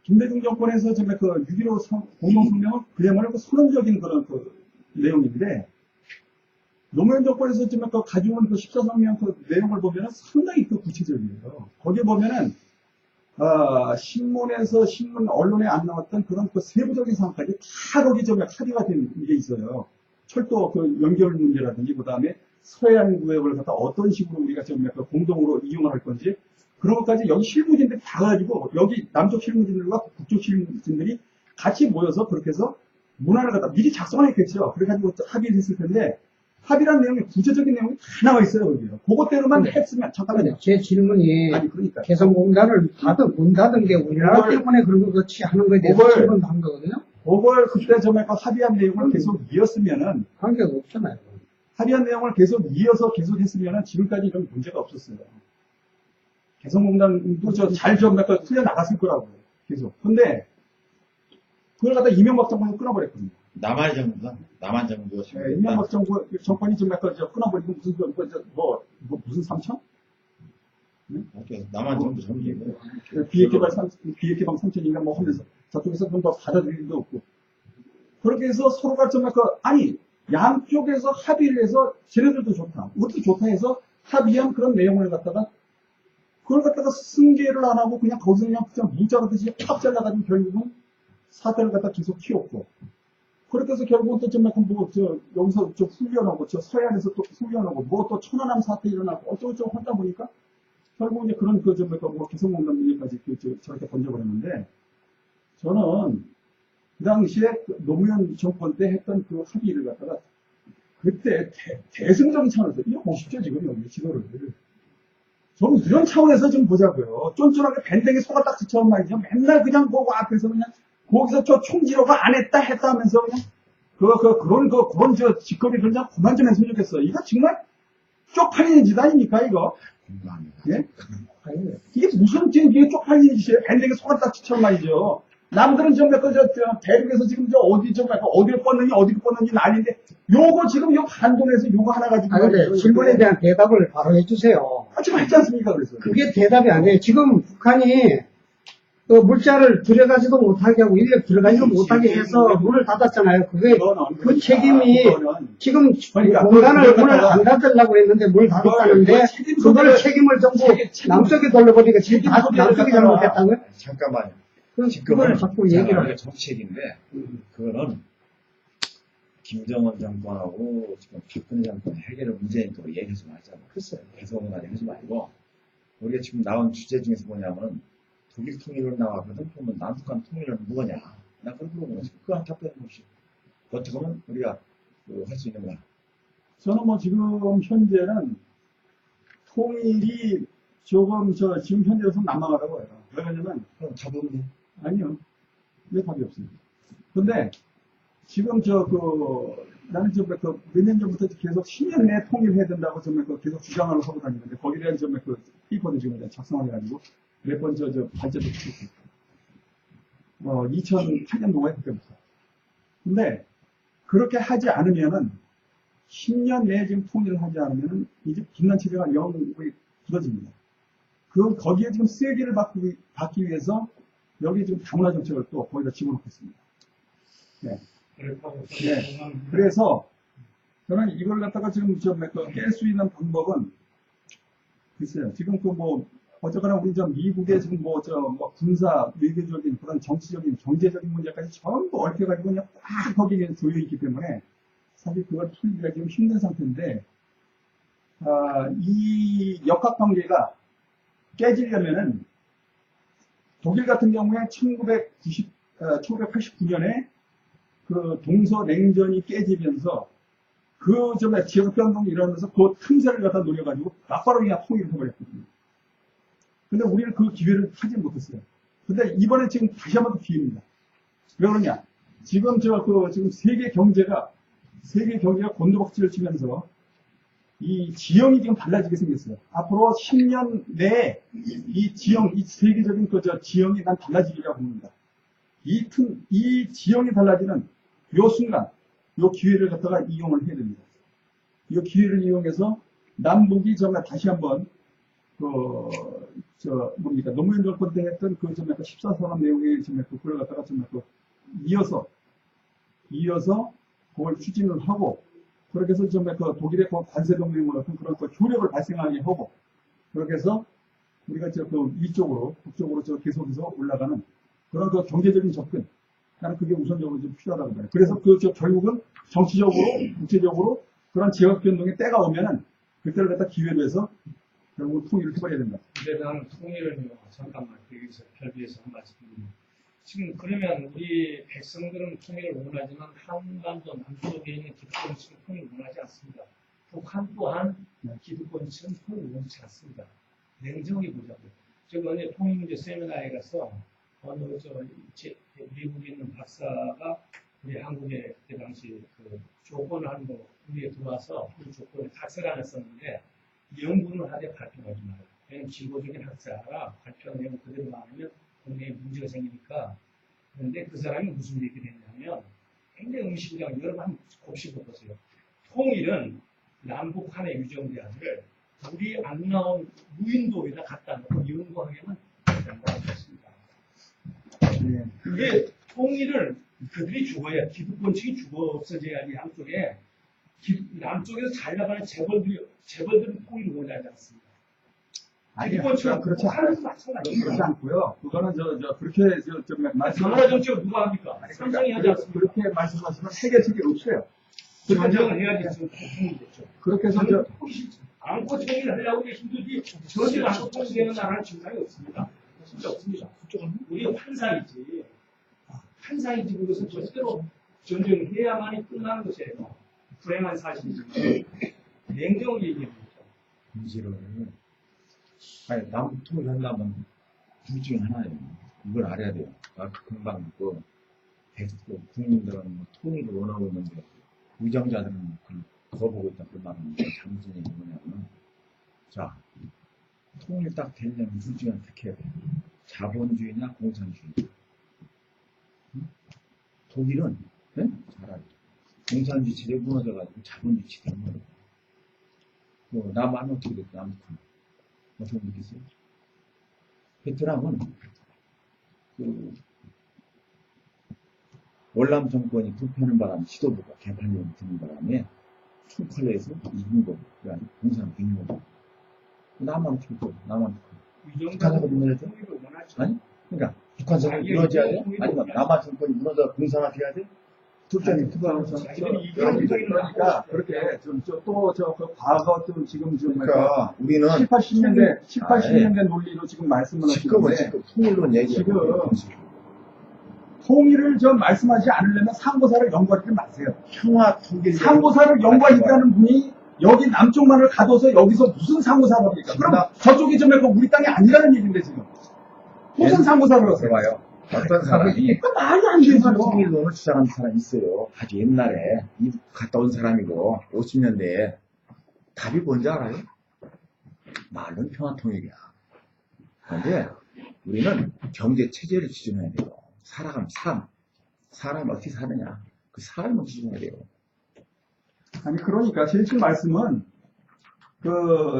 S1: 김대중 정권에서 6.15 공동성명은 그야말로 선언적인 그런 내용인데, 노무현 정권에서 가지고 온 14성명 내용을 보면은 상당히 구체적이에요. 거기에 보면은, 신문, 언론에 안 나왔던 그런 세부적인 사항까지 다 거기 합의가 된 게 있어요. 철도 연결 문제라든지, 그 다음에 서해안 구역을 갖다 어떤 식으로 우리가 공동으로 이용할 건지, 그런 것까지 여기 실무진들이 다 가지고, 여기 남쪽 실무진들과 북쪽 실무진들이 같이 모여서 그렇게 해서 문안을 갖다 미리 작성을 했겠죠. 그래가지고 합의를 했을 텐데, 합의란 내용이 구체적인 내용이 다 나와 있어요, 거기요. 그것대로만 했으면, 잠깐만요.
S3: 제 질문이
S1: 아니, 그러니까.
S3: 개성공단을 문 닫은 게 우리나라 때문에 그런 것 같이 하는 거에 대해서
S1: 그걸-
S3: 질문도 한 거거든요.
S1: 그걸 그때 합의한 내용을 계속 이었으면은,
S3: 관계가 없잖아요.
S1: 합의한 내용을 계속 이어서 계속 했으면은 지금까지 이런 문제가 없었어요. 개성공단도 잘 풀려 나갔을 거라고요. 계속. 근데, 그걸 갖다 이명박 정권이 끊어버렸거든요.
S5: 남한 정부가
S1: 이명박 정권이 끊어버리고 무슨 3천?
S5: 남한 정부 정리고
S1: 비핵개방 3천인가 하면서 저쪽에서 좀 더 받아들일 일도 없고. 그렇게 해서 서로가 정말 아니, 양쪽에서 합의를 해서 쟤네들도 좋다, 우리도 좋다 해서 합의한 그런 내용을 갖다가 그걸 갖다가 승계를 안 하고 그냥 거기서 그냥 문자라듯이 팍 잘라가지고 결국은 사태를 갖다 계속 키웠고, 그렇게 해서 결국은 또 정말 여기서 좀 훈련하고, 서해안에서 또 훈련하고, 뭐 또 천안함 사태 일어나고, 어쩌고저쩌고 하다 보니까, 결국 이제 그런 개성공단 문제까지 저렇게 던져버렸는데, 저는 그 당시에 노무현 정권 때 했던 그 합의를 갖다가, 그때 대승적인 차원에서, 이거 보십시오, 지금 여기 지도를. 저는 이런 차원에서 좀 보자고요. 쫀쫀하게 밴댕이 속아 딱 지쳐온 말이죠. 맨날 그냥 보고 앞에서 그냥, 거기서 저 총지로가 안 했다 하면서 그냥 그런 짓거리를 그냥 그만 좀 했으면 좋겠어. 이거 정말 쪽팔리는 짓 아닙니까 이거?
S5: 공감합니다.
S1: 예? 이게 무슨 이게 쪽팔리는 짓이에요? 밴댕이 속아 딱 지쳐 말이죠. 남들은 정말 대륙에서 지금 어디를 뻗는지 난리인데, 요거 지금 요 한동에서 요거 하나 가지고.
S3: 근데 질문에 대한 대답을 바로 해주세요.
S1: 지금 했지 않습니까? 그래서.
S3: 그게 대답이 아니에요. 지금 북한이 그 물자를 들여가지도 못하게 하고 인력 들어가지도 못하게 해서 문을 닫았잖아요. 그게 그 책임이 지금 공간을 문을 안 닫으려고 했는데 문을 닫았다는데 그걸 책임을 전부 남쪽에 돌려버리니까 지금 다 남쪽이 잘못했다고요?
S5: 잠깐만요.
S3: 그걸 자꾸 얘기를
S5: 우리가 정책인데 그거는 김정은 정권하고 지금 박근혜 정권 해결의 문제니까 얘기하지 말자고.
S3: 글쎄요.
S5: 계속 하지 말고, 우리가 지금 나온 주제 중에서 뭐냐면 독일 통일을 나왔거든. 그러면 남북한 통일은 뭐냐? 나 그런 물어보는 거지. 그거 한 답변해 보시오. 어떻게 하면 우리가 할 수 있는 거야?
S1: 저는 뭐 지금 현재는 통일이 조금 지금 현재로서 난망하다고 해요. 왜냐면
S5: 그럼 답이 없네.
S1: 아니요. 왜 답이 없습니다. 근데 지금 나는 몇 년 전부터 계속 10년 내에 통일해야 된다고 정말 계속 주장을 하고 다니는데, 거기에 대한 정말 페이퍼도 지금 작성을 해가지고 몇 번 발제도 했었고, 2008년도에 그때부터. 근데 그렇게 하지 않으면은 10년 내에 지금 통일을 하지 않으면은 이제 분단 체제가 영원히 굳어집니다. 거기에 지금 세기를 받기 위해서 여기 지금 다문화 정책을 또 거기다 집어넣고 있습니다. 네. 네. 그래서 저는 이걸 갖다가 지금 깰 수 있는 방법은, 글쎄요. 지금 어쨌거나 우리 미국의 지금 군사, 외교적인 그런 정치적인, 경제적인 문제까지 전부 얽혀가지고 그냥 딱 거기에 조여 있기 때문에 사실 그걸 풀기가 지금 힘든 상태인데, 이 역학관계가 깨지려면은 독일 같은 경우에 1989년에 그 동서냉전이 깨지면서 지역 변동이 일어나면서 그 틈새를 갖다 노려가지고 막바로 그냥 통일을 해버렸거든요. 근데 우리는 그 기회를 타지 못했어요. 근데 이번에 지금 다시 한번 기회입니다. 왜 그러냐? 지금 지금 세계 경제가 곤두박질을 치면서 이 지형이 지금 달라지게 생겼어요. 앞으로 10년 내에 이 세계적인 지형이 난 달라지리라고 봅니다. 이 지형이 달라지는 요 순간, 요 기회를 갖다가 이용을 해야 됩니다. 이 기회를 이용해서 남북이 정말 다시 한번 노무현 정권 때 했던 14선언 내용의 그걸 갖다가 이어서 그걸 추진을 하고, 그렇게 해서 독일의 관세 동맹과 같은 그런 효력을 발생하게 하고, 그렇게 해서 우리가 위쪽으로, 북쪽으로 계속해서 올라가는 그런 경제적인 접근, 나는 그게 우선적으로 좀 필요하다고 봐요. 그래서 결국은 정치적으로, 국제적으로 그런 지역 변동의 때가 오면은 그때를 갖다 기회로 해서 결국 통일을 해버려야 된다.
S4: 근데 나는 통일은요, 잠깐만, 여기서 별비에서 한 말씀 드립니다. 지금 그러면 우리 백성들은 통일을 원하지만 한반도 남쪽에 있는 기득권 측은 통일을 원하지 않습니다. 북한 또한 기득권 측은 통일을 원치 않습니다. 냉정히 보자고요. 지금 어제 통일 문제 세미나에 가서 미국에 있는 박사가 우리 한국에 그때 당시 조건을 한 거 우리에 들어와서 그 조건에 학사를 안 했었는데 연구는 하되 발표하지 말아요. 왜냐면 지고적인 학자가 발표한 내용 그대로 나오면 굉장히 문제가 생기니까. 그런데 그 사람이 무슨 얘기를 했냐면 굉장히 의미심장 여러분 한번 곱씹어보세요. 통일은 남북한의 유정대학을 물이 안 나온 무인도에다 갖다 놓고 연구하게만 된다고 했습니다. 이게 통일을 그들이 죽어야 기득권층이 죽어 없어져야지 양쪽에서 잘 나가는 재벌들은 통일을 원하지 않습니다. 기득권층은
S1: 그렇지
S4: 하는 거 마찬가지입니다.
S1: 그렇지 않고요. 그거는 그렇게
S4: 나라 정책을 누가 합니까? 삼성이 하지 않습니까?
S1: 그렇게 말씀하시면 세계적이 없어요.
S4: 전쟁을 해야지 지금 통일이 됐죠.
S1: 그렇게 해서
S4: 안고 통일하려고 힘들지 전쟁을 안고 통일되는 나라는 지금까지 없습니다. 진짜 없습니다. 우리 환상이지. 환상이지 그것은 절대로 전쟁을 해야만이 끝나는 것이에요. 불행한 사실이지만 냉정을 얘기합니다.
S5: 문제를 아니 남북 통일한다면 둘 중에 하나예요. 이걸 알아야 돼요. 아까 금방 국민들은 뭐 통일을 원하고 있는데 위정자들은 그걸 거부하고 있다 그 말은 잘못된 얘기 뭐냐면 자 통일 딱 되려면 둘 중에 택해야 돼요. 자본주의냐 공산주의. 응? 독일은 네? 잘 알죠. 공산주의 체제 무너져가지고 자본주의 체제 무너져. 뭐 남한은 어떻게 됐고 남북한 어떻게 느끼세요? 베트남은 그 월남 정권이 불편한 바람에 지도부가 개판령이 드는 바람에 총칼에서 이긴 거고 그게 아니고 공산 백년 남한 어떻게 됐고 남한 북한하고 무너졌죠? 아니 그러니까 북한사가 무너져야 돼? 아니면 남한 정권이 무너져 공산화 돼야 돼? 둘째는
S1: 그러니까 그렇게 그 과거 좀 지금
S5: 그러니까 우리는
S1: 7, 80년대 논리로 지금 말씀을 하시는데
S5: 지금 통일론 얘기예요.
S1: 지금 통일을 좀 말씀하지 않으려면 상고사를 연구하지 마세요.
S5: 평화 통일
S1: 상고사를 연구하겠다는 분이 여기 남쪽만을 가둬서 여기서 무슨 상고사를 합니까? 그럼 저쪽이 좀 약간 우리 땅이 아니라는 얘기인데 지금 무슨 상고사를 하세요?
S5: 봐요. 어떤 사람이
S1: 그 말이 안 되죠.
S5: 통일론을 주장하는 사람이 있어요. 아주 옛날에 미국 갔다 온 사람이고 50년대에 답이 뭔지 알아요? 말은 평화통일이야. 그런데 우리는 경제 체제를 지정해야 돼요. 살아가면 사람이 어떻게 사느냐 그 사람을 지정해야 돼요.
S1: 아니 그러니까 제 지금 말씀은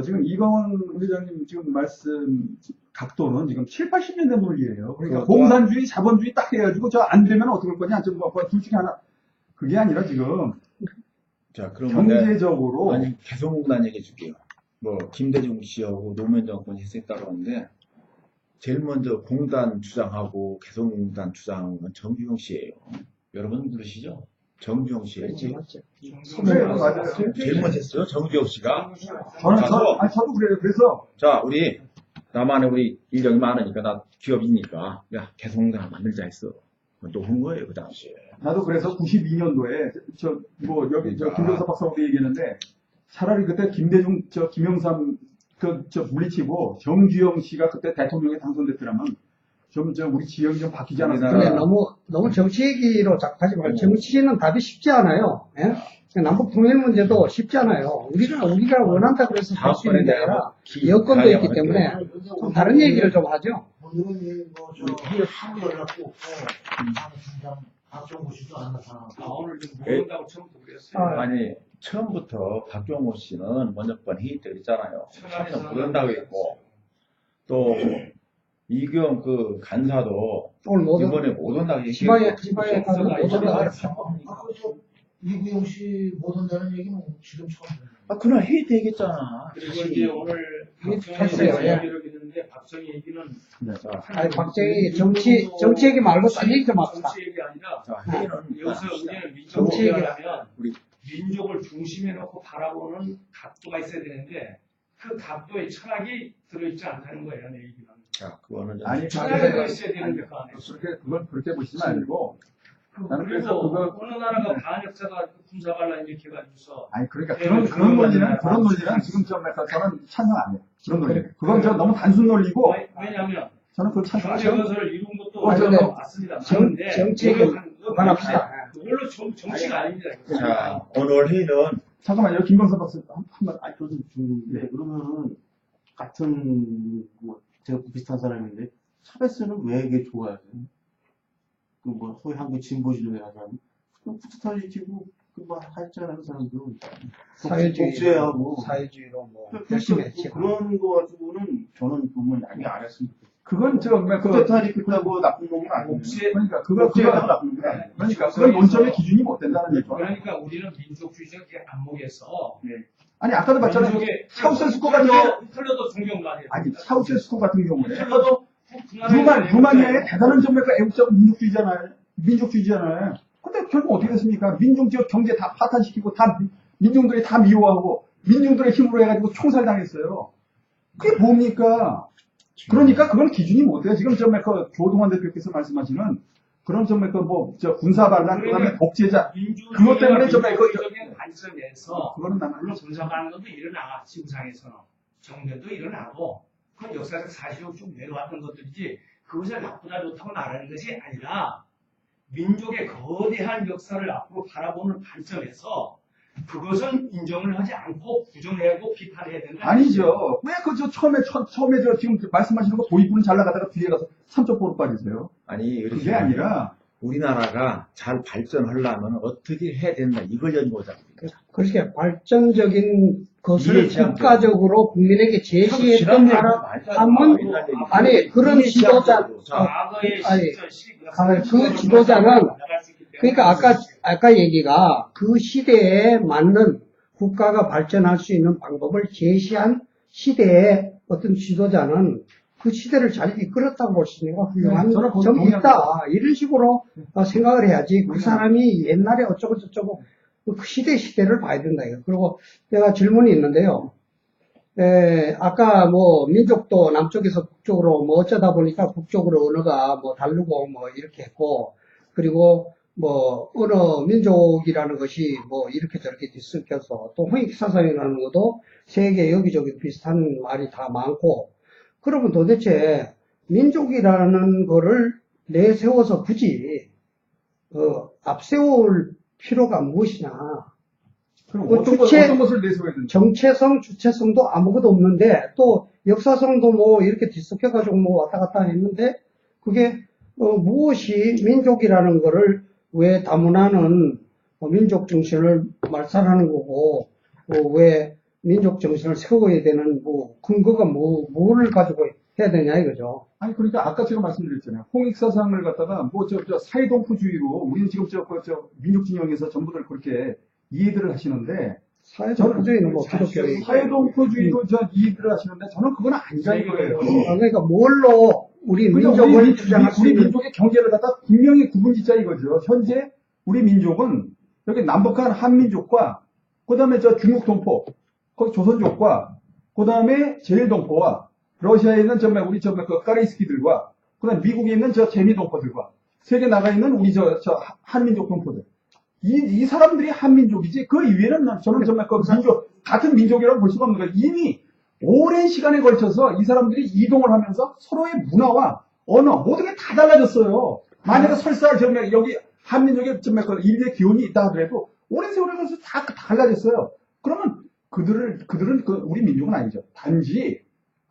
S1: 지금 이광원 회장님 지금 말씀 각도는 지금 7, 80년대 논리예요. 그러니까 공산주의, 자본주의 딱 해가지고 저 안 되면 어떻게 할 거냐, 둘 중에 하나. 그게 아니라 지금
S5: 자, 그러면
S1: 경제적으로
S5: 아니 개성공단 얘기해 줄게요. 뭐 김대중 씨하고 노무현 정권 했었다고 하는데 제일 먼저 공단 주장하고 개성공단 주장한 건 정주영 씨예요. 여러분 그러시죠? 정주영 씨예요.
S1: 네, 맞아요.
S5: 제일 먼저 했어요. 정주영 씨가.
S1: 저도 그래요. 그래서
S5: 자, 우리 나만의 우리 인력이 많으니까 나 기업이니까 야 개성공단 만들자 했어. 놓은 거예요 그 당시에.
S1: 나도 그래서 92년도에 여기 김종석 박사하고 얘기했는데 차라리 그때 김대중 김영삼 물리치고 정주영 씨가 그때 대통령에 당선됐더라면 좀 우리 지역이 좀 바뀌지 않았을까.
S3: 근데 너무 정치 얘기로 자꾸 하지 말고 정치는 답이 쉽지 않아요. 예? 남북 통일 문제도 쉽지 않아요. 우리가 원한다 그래서 할 수 있는 게 아니라 여건도 있기 때문에 좀 다른 얘기를 좀 하죠.
S2: 오늘은 위에 상이 연락도 없고 박정호 씨도 안 나타나고
S4: 오늘 좀 모른다고 처음부터 그랬어요.
S5: 아니 처음부터 박종호 씨는 먼저 번 회의 때 그랬잖아요. 참여는 못한다고 했고 또 이경 그 간사도
S3: 오늘 못
S5: 이번에 못 온다고
S3: 지방에
S5: 얘기했고
S3: 가서 못 온다.
S2: 이구영 씨 못 온다는 얘기는 지금 처음 들어요.
S5: 그날 회의 때 얘기했잖아.
S4: 그리고 이제 오늘
S3: 사실이에요.
S4: 박정희 얘기를 했는데 박정희 얘기는
S3: 아니 박정희 정치 얘기 말고 딴 얘기 좀 합시다.
S4: 정치 얘기 아니라
S5: 자, 회의는
S4: 여기서 우리는 민족을
S3: 정치 얘기
S4: 하면
S5: 우리
S4: 민족을 중심에 놓고 바라보는 각도가 있어야 되는데 그 각도에 철학이 들어있지 않다는 거예요, 내 얘기는.
S5: 자, 그거는
S1: 아니,
S4: 철학이 있어야 되는데 그 안에.
S1: 그걸 그렇게 보시면 아니고 나는 그래서
S4: 그리고 어느 나라가 반역사가 군사반란 이렇게 해가지고서
S1: 아니 그러니까 그런 논리는 지금 저는 찬성 안 해요. 그런 논리. 그건 저 너무 단순 논리고
S4: 왜냐하면
S1: 저는 그걸 찬성 안
S4: 경제
S1: 해요.
S4: 건설을 이룬 것도
S3: 근데
S4: 맞습니다. 맞는데
S3: 정치를 그만합시다.
S4: 그걸로 정치가 아닙니다.
S5: 자, 오늘 회의는
S1: 잠깐만요. 김광석 박사 한번
S6: 좀 중요한데 그러면은 같은 제가 비슷한 사람인데 차베스는 왜 이게 좋아야 돼? 소위 한국 진보주의를 하는 사람 그냥 푸트타지 지고 했잖아요 그 사람들은 복제하고
S3: 사회주의로 뭐 열심히 했지.
S6: 그런 거 가지고는 저는 보면 양해 안 했으면 좋겠어요.
S1: 그건 정말
S6: 쿠데타니 그렇다고 나쁜 놈은 아니에요.
S1: 그러니까 그거
S6: 독재자가 나쁜 놈은 아니에요.
S1: 그러니까 그건 논점의 기준이 못 된다는 얘기죠.
S4: 그러니까 우리는 민족주의적 안목에서
S1: 아니 아까도 봤잖아요.
S4: 민족의
S1: 차우세스코 같은 경우
S4: 히틀러도 존경받아요.
S1: 아니 차우세스코 같은 경우에
S4: 히틀러도
S1: 루마니아의 대단한 점맥과 애국적 민족주의잖아요. 근데 결국 어떻게 됐습니까? 민중지역 경제 다 파탄시키고 다 민중들이 다 미워하고 민중들의 힘으로 해가지고 총살당했어요. 그게 뭡니까? 그러니까 그건 기준이 못 돼요. 지금 정말 그 조동환 대표께서 말씀하시는 그런 정말 그뭐저 군사 반란 그다음에 독재자 그것 때문에 정말 그
S4: 민족주의적인 관점에서
S1: 그거는 나는
S4: 물론 군사 반란도 일어나 지구상에서는 정변도 일어나고 그건 역사적 사실로 쭉 내려왔던 것들이지 그것을 나쁘다 좋다고 말하는 것이 아니라 민족의 거대한 역사를 앞으로 바라보는 관점에서 그것은 인정을 하지 않고 부정하고 비판해야 된다.
S1: 아니죠. 왜 그 저 처음에 저 지금 말씀하시는 거 도입부는 잘 나가다가 뒤에 가서 3.5로 빠지세요?
S5: 아니,
S1: 그게 아니라
S5: 우리나라가 잘 발전하려면 어떻게 해야 된다. 이걸 연구하자.
S3: 그렇게 발전적인 것을
S5: 이해지향적.
S3: 국가적으로 국민에게 제시했던 나라 하면 아니 그런 지도자
S4: 과거의
S3: 아니,
S4: 시절,
S3: 그 지도자는 그러니까 아까 얘기가 그 시대에 맞는 국가가 발전할 수 있는 방법을 제시한 시대의 어떤 지도자는 그 시대를 잘 이끌었다고 볼 수 있는 거 훌륭한
S1: 저는 거기
S3: 점이
S1: 동의합니다.
S3: 있다. 이런 식으로 생각을 해야지 그 사람이 옛날에 어쩌고 저쩌고 그 시대를 봐야 된다. 이거. 그리고 내가 질문이 있는데요. 아까 뭐 민족도 남쪽에서 북쪽으로 뭐 어쩌다 보니까 북쪽으로 언어가 뭐 다르고 뭐 이렇게 했고 그리고 뭐 어느 민족이라는 것이 뭐 이렇게 저렇게 뒤섞여서 또 홍익사상이라는 것도 세계 여기저기 비슷한 말이 다 많고 그러면 도대체 민족이라는 거를 내세워서 굳이 앞세울 필요가 무엇이냐.
S1: 그럼
S3: 그
S1: 어떤 것을 내세워야 된다?
S3: 정체성, 주체성도 아무것도 없는데 또 역사성도 뭐 이렇게 뒤섞여가지고 뭐 왔다 갔다 했는데 그게 무엇이 민족이라는 거를 왜 다문화는 민족 정신을 말살하는 거고 왜 민족 정신을 세워야 되는 뭐 근거가 뭐를 가지고 해야 되냐 이거죠.
S1: 아니 그러니까 아까 제가 말씀드렸잖아요. 홍익사상을 갖다가 뭐 저 사회동포주의로 우리는 지금 저 민족 진영에서 전부들 그렇게 이해들을 하시는데
S3: 사회동포주의는 뭐 기독교의
S1: 사회동포주의로 이해들을 하시는데 저는 그건 아니라는 거예요.
S3: 그러니까 뭘로 우리
S1: 그러니까
S3: 민족을 주장할 수
S1: 우리
S3: 있는
S1: 민족의 경제를 갖다 분명히 구분짓자 이거죠. 현재 우리 민족은 여기 남북한 한민족과 그다음에 저 중국동포, 거기 조선족과 그다음에 제일동포와 러시아에 있는 정말 우리 정말 그 까레이스키들과 그다음 미국에 있는 저 재미동포들과 세계 나가 있는 우리 저 한민족 동포들 이 사람들이 한민족이지 그 이외에는 저는 정말 그 민족 같은 민족이라고 볼 수가 없는 거예요. 이미 오랜 시간에 걸쳐서 이 사람들이 이동을 하면서 서로의 문화와 언어 모든 게 다 달라졌어요. 만약에 설사 정말 여기 한민족의 정말 그 인류의 기원이 있다 하더라도 오랜 세월에 걸쳐서 다 달라졌어요. 그러면 그들은 그 우리 민족은 아니죠. 단지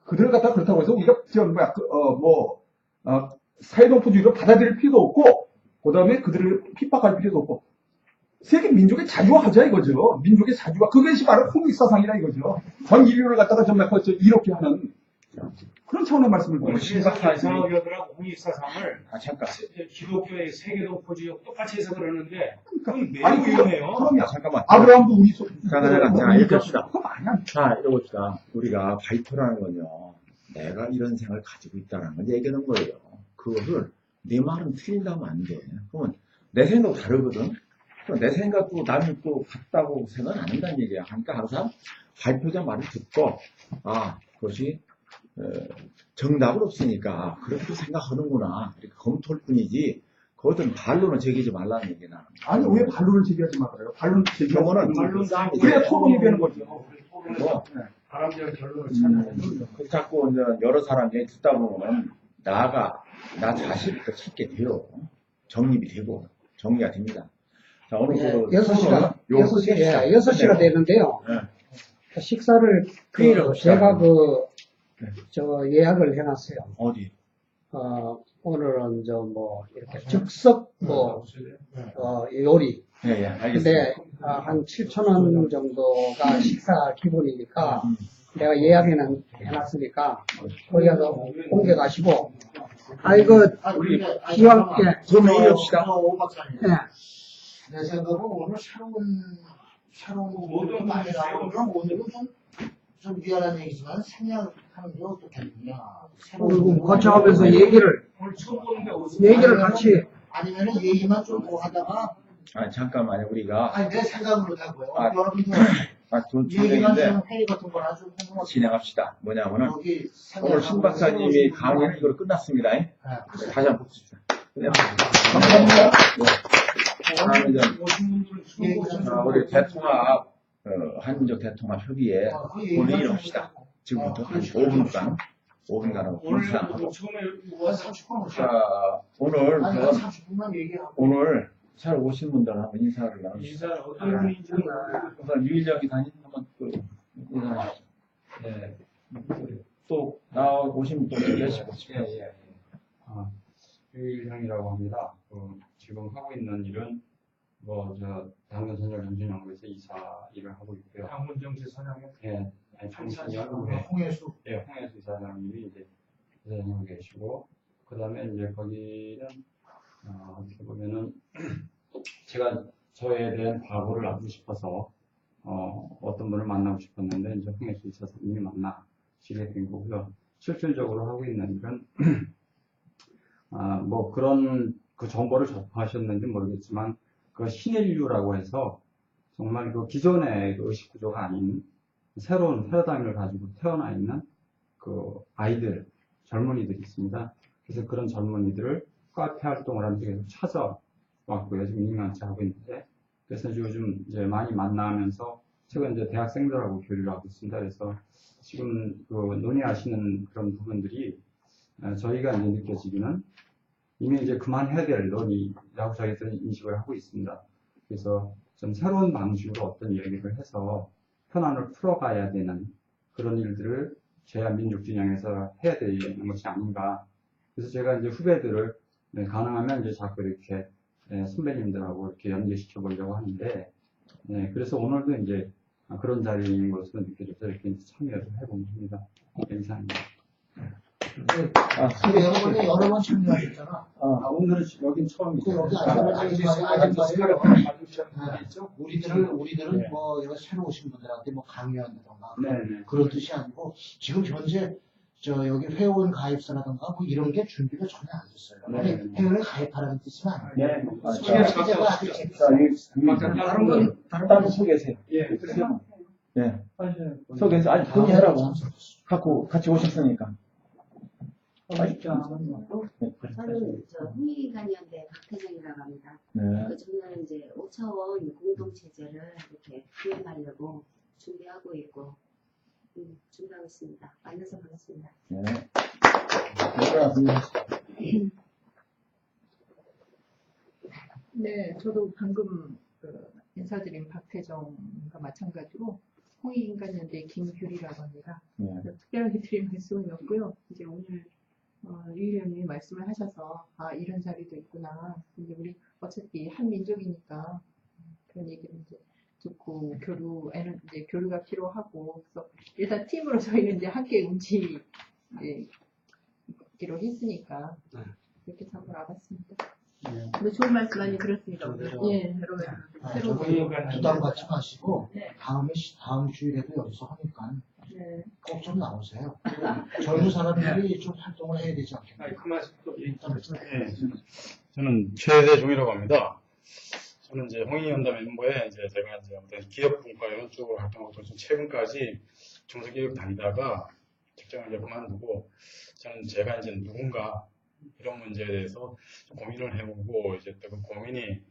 S1: 그들을 갖다 그렇다고 해서 우리가 사회동포주의로 받아들일 필요도 없고 그다음에 그들을 핍박할 필요도 없고 세계 민족의 자주화하자 이거죠. 민족의 자주화. 그것이 바로 홍익사상이라 이거죠. 전 인류를 갖다가 정말 이렇게 하는 그런 차원의 말씀을 드립니다.
S4: 이상학교들하고 홍익사상을
S5: 잠깐.
S4: 기독교의 세계동포주의하고 똑같이 해서 그러는데 그건 매우
S1: 아니,
S4: 위험해요.
S1: 그럼요.
S5: 잠깐만.
S1: 아브라함도 우리
S5: 잠깐, 이렇게 합시다.
S1: 그거 아니야.
S5: 자, 이러고 봅시다. 우리가 발표라는 건요, 내가 이런 생각을 가지고 있다는 걸 얘기하는 거예요. 그거를 내 말은 틀린다면 안 돼. 그러면 내 생각도 다르거든. 그럼 내 생각도 나는 또 같다고 생각 안 한다는 얘기야. 그러니까 항상 발표자 말을 듣고, 그것이 정답은 없으니까 그렇게 생각하는구나. 이렇게 검토할 뿐이지. 그것은 반론을 제기하지 말라는 얘기는.
S1: 아니 왜 반론을 제기하지 말아요? 반론 제기하면
S5: 반론 싸움이
S1: 그래야 토론이 되는 거죠.
S5: 뭐,
S4: 바람직한 결론을 찾는
S5: 그 자꾸 이제 여러 사람이 듣다 보면 나 자신을 찾게 돼요. 정립이 되고 정리가 됩니다. 자, 오늘 그
S3: 6시가 되는데요.
S5: 네.
S3: 식사를 제가 예약을 해놨어요.
S5: 어디?
S3: 오늘은 이렇게 즉석 요리.
S5: 예, 알겠습니다.
S3: 근데 한 7,000원 정도가 식사 기본이니까 내가 예약에는 해놨으니까 거기 가서 옮겨가시고 이거 기왕
S2: 더
S3: 메일합시다.
S2: 오 박사님.
S3: 예.
S2: 내 생각은 오늘 새로운 모든 많이 나오면 오늘은 좀 미안한 얘기지만 생략하는 게 어떻겠느냐.
S3: 그리고 거쳐가면서 얘기를 같이
S2: 아니면은 얘기만 좀 더 하다가
S5: 잠깐만요. 우리가
S2: 아니 내 생각으로 하고요.
S5: 좀
S2: 얘기만
S5: 중요한데
S2: 좀 회의 같은 거나 좀 해서
S5: 진행합시다. 뭐냐면은
S2: 여기
S5: 오늘 신 박사님이 강의는 이걸 끝났습니다. 다시 한번 봅시다. 다음에 우리 대통합 한민족 대통합 협의회 본회의를 합시다. 지금부터 한 5분간은 분산하고 자30분만
S2: 얘기하고
S5: 오늘 잘 오신 분들 한번 인사를 나누시죠.
S4: 인사를 어떤 분인지
S5: 우선 유일정 이사님 한번 인사하시죠.
S7: 네.
S5: 또 나오신 분들 계시고
S7: 유일형이라고 합니다. 지금 하고 있는 일은 당근선열연수연구에서 이사 일을 하고 있고요.
S4: 당문정치 선양에
S7: 예, 청소년
S2: 홍해수
S7: 홍해수 이사장님이 이제 이사장님 계시고, 그 다음에 이제 거기는 어떻게 보면은 제가 저에 대한 과거를 알고 싶어서 어떤 분을 만나고 싶었는데 이제 홍해수 이사장님이 만나시게 된 거고요. 실질적으로 하고 있는 일은 그런 그 정보를 접하셨는지 모르겠지만 그 신인류라고 해서 정말 그 기존의 그 의식 구조가 아닌 새로운 패러다임을 가지고 태어나 있는 그 아이들, 젊은이들이 있습니다. 그래서 그런 젊은이들을 카페 활동을 하면서 계속 찾아왔고요. 지금 2년째 하고 있는데, 그래서 요즘 이제 많이 만나면서 최근 이제 대학생들하고 교류를 하고 있습니다. 그래서 지금 그 논의하시는 그런 부분들이 저희가 이제 느껴지기는 이미 이제 그만해야 될 논의라고 저희들은 인식을 하고 있습니다. 그래서 좀 새로운 방식으로 어떤 얘기를 해서 현안을 풀어가야 되는 그런 일들을 제한민족진영에서 해야 되는 것이 아닌가. 그래서 제가 이제 후배들을 가능하면 이제 자꾸 이렇게 선배님들하고 이렇게 연계시켜 보려고 하는데, 그래서 오늘도 이제 그런 자리인 것으로 느껴져서 이렇게 참여를 해보면 합니다. 이상입니다.
S2: 근데 여러 번 참여하셨잖아.
S1: 오늘은 여긴 처음이죠.
S2: 여기 우리들은 뭐 여기 새로 오신 분들한테 뭐 강의한다던가 그런 뜻이 아니고 지금 현재 여기 회원 가입사라던가 뭐 이런 게 준비가 전혀 안 됐어요. 회원에 가입하라는 뜻은 아니에요.
S5: 다른 분 소개하세요. 소개해서 본인 하라고 같이 오셨으니까.
S8: 저는 홍익관여대 박태정이라고 합니다. 저는 이제 5차원 공동체제를 이렇게 구현하려고 준비하고 있고 준비하고 있습니다. 만나서 반갑습니다.
S9: 네, 저도 방금 인사드린 박태정과 마찬가지로 홍익인간연대 김규리라고 합니다. 특별하게 드릴 말씀은 없고요. 이제 오늘 유일형님이 말씀을 하셔서 이런 자리도 있구나. 이제 우리 어차피 한 민족이니까 그런 얘기를 이제 듣고 교류가 필요하고, 그래서 일단 팀으로 저희는 이제 함께 움직이기로 했으니까 그렇게 참고를 알았습니다. 근데 좋은 말씀 많이 들었습니다. 오늘. 여러분 새로운
S2: 부담 갖지 마시고 다음 주일에도 여기서 하니까 꼭 좀 나오세요. 젊은 사람들이 좀 활동을 해야 되지 않겠나요?
S4: 그 말씀 또
S10: 저는 최대종이라고 합니다. 저는 이제 홍익연대 멤버에 제가 어떤 기업분과 이런 쪽으로 활동하고 좀 최근까지 중소기업 다니다가 직장을 그만두고 저는 제가 이제 누군가 이런 문제에 대해서 좀 고민을 해보고 이제 또 그 고민이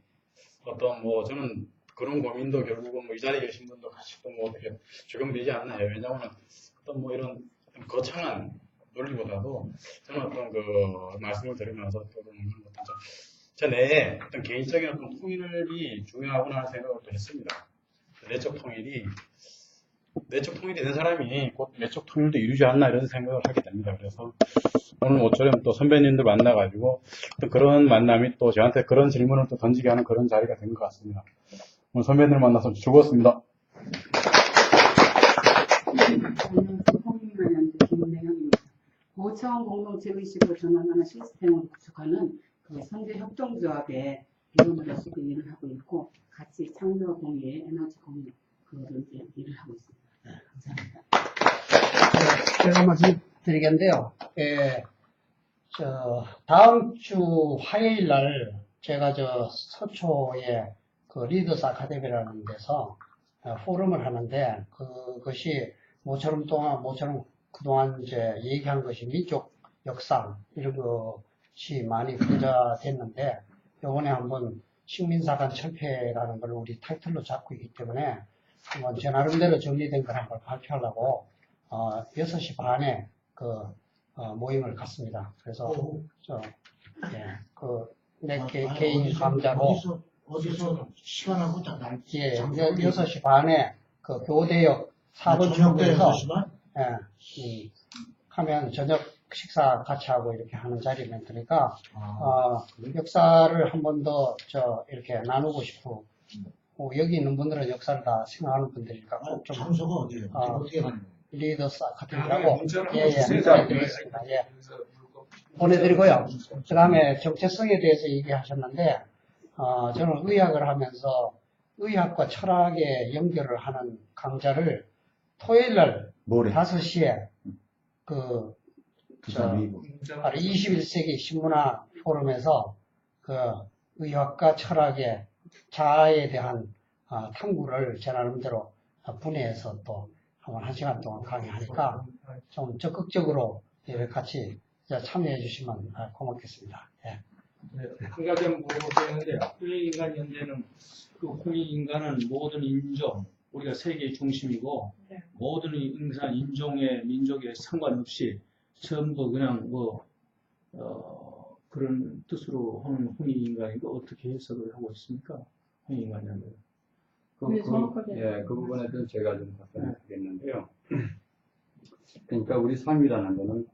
S10: 저는 그런 고민도 결국은 이 자리에 계신 분도 같이 또 어떻게 적용되지 않나요? 왜냐하면 이런 거창한 논리보다도 저는 말씀을 들으면서 제 내에 개인적인 통일이 중요하구나 하는 생각을 또 했습니다. 내적 통일이 되는 사람이 곧 내적 통일도 이루지 않나 이런 생각을 하게 됩니다. 그래서 오늘 모처럼 또 선배님들 만나가지고 또 그런 만남이 또 저한테 그런 질문을 또 던지게 하는 그런 자리가 된 것 같습니다. 오늘 선배님들 만나서 즐거웠습니다.
S11: 안녕하세요. 홍익만연대 김은혜입니다. 고차원 공동체 의식을 전환하는 시스템을 구축하는 그 선제 협동조합의 비용으로서 일을 하고 있고, 같이 창조 공예, 에너지 공예 그거를 이제 일을 하고 있습니다. 네, 감사합니다.
S3: 제가 말씀드리겠는데요. 다음 주 화요일 날 제가 서초에 그 리더스 아카데미라는 데서 포럼을 하는데, 그것이 모처럼 그동안 이제 얘기한 것이 민족 역사 이런 것이 많이 분자됐는데, 이번에 한번 식민사관 철폐라는 걸 우리 타이틀로 잡고 있기 때문에 한번 제 나름대로 정리된 걸 한번 발표하려고 6시 반에 모임을 갖습니다. 그래서 내 개인 감자로
S2: 어디서 시간하고 딱 날.
S3: 6시 반에 교대역 4번
S2: 저녁때
S3: 출구에서
S2: 6시만?
S3: 하면 저녁 식사 같이 하고 이렇게 하는 자리면 되니까 역사를 한 번 더 이렇게 나누고 싶고, 여기 있는 분들은 역사를 다 생각하는 분들이니까 꼭 좀
S2: 장소가 어디예요? 어떻게 가는 거예요?
S3: 리더스 아카데미라고
S4: 문자로
S3: 보내드리겠습니다. 보내드리고요. 그 다음에 정체성에 대해서 얘기하셨는데, 저는 의학을 하면서 의학과 철학의 연결을 하는 강좌를 토요일 날 5시에 바로 21세기 신문화 포럼에서 의학과 철학의 자아에 대한 탐구를 제 나름대로 분해해서 또 한번 1시간 동안 강의하니까 좀 적극적으로 같이 참여해 주시면 고맙겠습니다. 예.
S4: 한 가지 물어보겠는데요. 홍익인간연대는 홍익인간은 모든 인종, 우리가 세계의 중심이고, 모든 인종의 민족에 상관없이 전부 그냥 그런 뜻으로 하는 홍익인간이고, 어떻게 해석을 하고 있습니까? 홍익인간연대.
S7: 그 부분에 대해서 제가 좀 답변드리겠는데요. 그러니까 우리 삶이라는 거는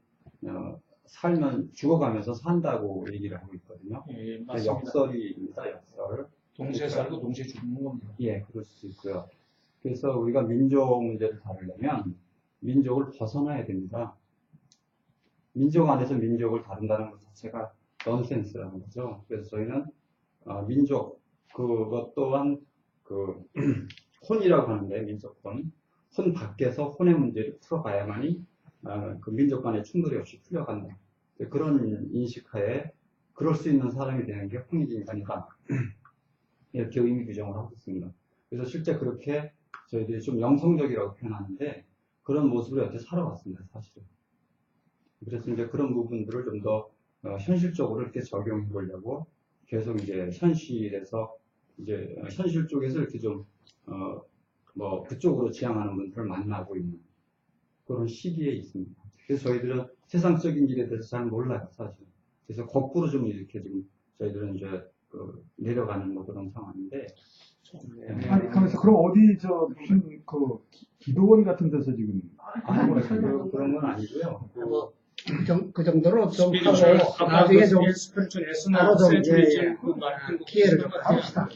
S7: 살면 죽어가면서 산다고 얘기를 하고 있거든요.
S4: 예, 맞습니다.
S7: 역설입니다, 역설.
S4: 동시에 살고 동시에 죽는 겁니다.
S7: 예, 그럴 수 있고요. 그래서 우리가 민족 문제를 다루려면 민족을 벗어나야 됩니다. 민족 안에서 민족을 다룬다는 것 자체가 넌센스라는 거죠. 그래서 저희는 민족, 그것 또한 혼이라고 하는데, 민족혼. 혼 밖에서 혼의 문제를 풀어가야만이 그 민족 간의 충돌이 없이 풀려간다. 그런 인식하에 그럴 수 있는 사람이 되는 게 홍익인간이다. 이렇게 의미 규정을 하고 있습니다. 그래서 실제 그렇게 저희들이 좀 영성적이라고 표현하는데, 그런 모습을 여태 살아왔습니다, 사실은. 그래서 이제 그런 부분들을 좀 더 현실적으로 이렇게 적용해 보려고 계속 이제 현실에서 현실 쪽에서 이렇게 좀 그쪽으로 지향하는 분들을 만나고 있는 그런 시기에 있습니다. 그래서 저희들은 세상적인 일에 대해서 잘 몰라요, 사실. 그래서 거꾸로 좀 이렇게 지금 저희들은 이제 내려가는 그런 상황인데.
S1: 아니, 그러면서 그럼 어디 무슨 기도원 같은 데서 지금
S7: 그런 건 아니고요.
S3: 그 정도로 좀 하고 나중에 좀 바로 좀 기회를 좀 가봅시다.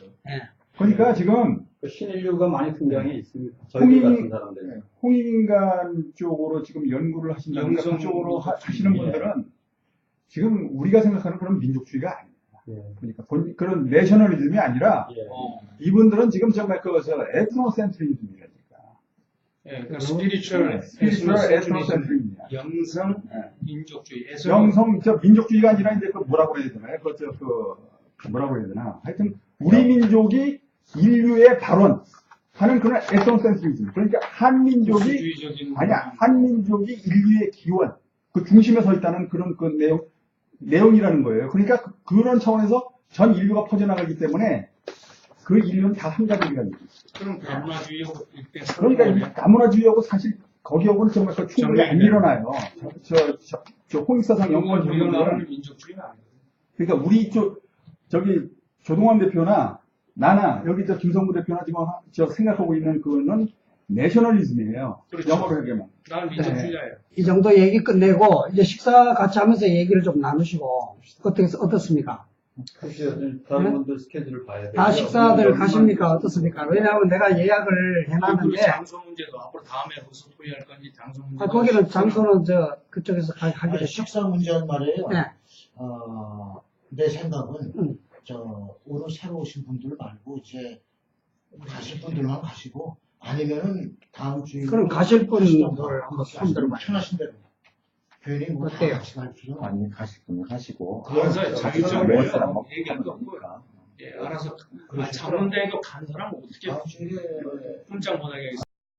S1: 그러니까 지금
S7: 신인류가 많이 등장해 있습니다. 저희들 같은 사람들.
S1: 홍익인간 쪽으로 지금 연구를 하신다든가 그쪽으로 하시는 분들은 지금 우리가 생각하는 그런 민족주의가 아닙니다. 그러니까 그런 내셔널리즘이 아니라 이분들은 지금 정말 에트노센트리즘이라니까.
S4: 그러니까 스피리추얼
S1: 에트노센트리즘이야.
S4: 영성 민족주의.
S1: 영성 민족주의가 아니라 이제 뭐라고 해야 되나요? 뭐라고 해야 되나? 하여튼 우리 민족이 인류의 발원 하는 그런 에트노센트리즘. 그러니까 한민족이 인류의 기원, 그 중심에 서 있다는 그런 내용이라는 거예요. 그러니까 그런 차원에서 전 인류가 퍼져나가기 때문에 그 인류는 다 한 가족이라는 얘기죠.
S4: 그럼 다문화주의하고
S1: 그러니까 다문화주의하고 사실 거기하고는 정말 충돌이 안 일어나요. 홍익사상 연구원
S4: 우리가 민족주의는 아니에요.
S1: 그러니까 우리 저기 조동환 대표나 나나 여기 김성구 대표나 지금 생각하고 있는 그거는 내셔널리즘이에요.
S4: 그렇죠.
S1: 영어로 하면.
S4: 나는 민족주의자예요.
S3: 이 정도 얘기 끝내고 이제 식사 같이 하면서 얘기를 좀 나누시고 어떻습니까?
S7: 글쎄요, 다른 분들 스케줄을 봐야 돼요.
S3: 다 식사들 가십니까? 어떻습니까? 왜냐하면 내가 예약을
S4: 그리고
S3: 해놨는데,
S4: 장소 문제도 앞으로 다음에 무슨 토의할 건지 장소 문제.
S3: 거기는 장소는 그쪽에서 하기로 했죠.
S2: 식사 문제는 말이에요.
S3: 네.
S2: 내 생각은
S3: 응.
S2: 오늘 새로 오신 분들 말고 이제 가실 분들만 가시고 아니면은 다음 주에
S3: 그럼 가실 분들 한번 손들어봐요.
S2: 편하신 대로. 괜히 뭐 다
S3: 어때요?
S2: 같이 갈 필요는
S5: 아니, 가실 분은 가시고.
S4: 그래서 자기적으로
S5: 웨스랑 먹고
S4: 얘기할 거 없고요. 예, 알아서 잡는 데도 간 사람 어떻게
S2: 다음 주에
S4: 꼼짝 못하게 하겠어요.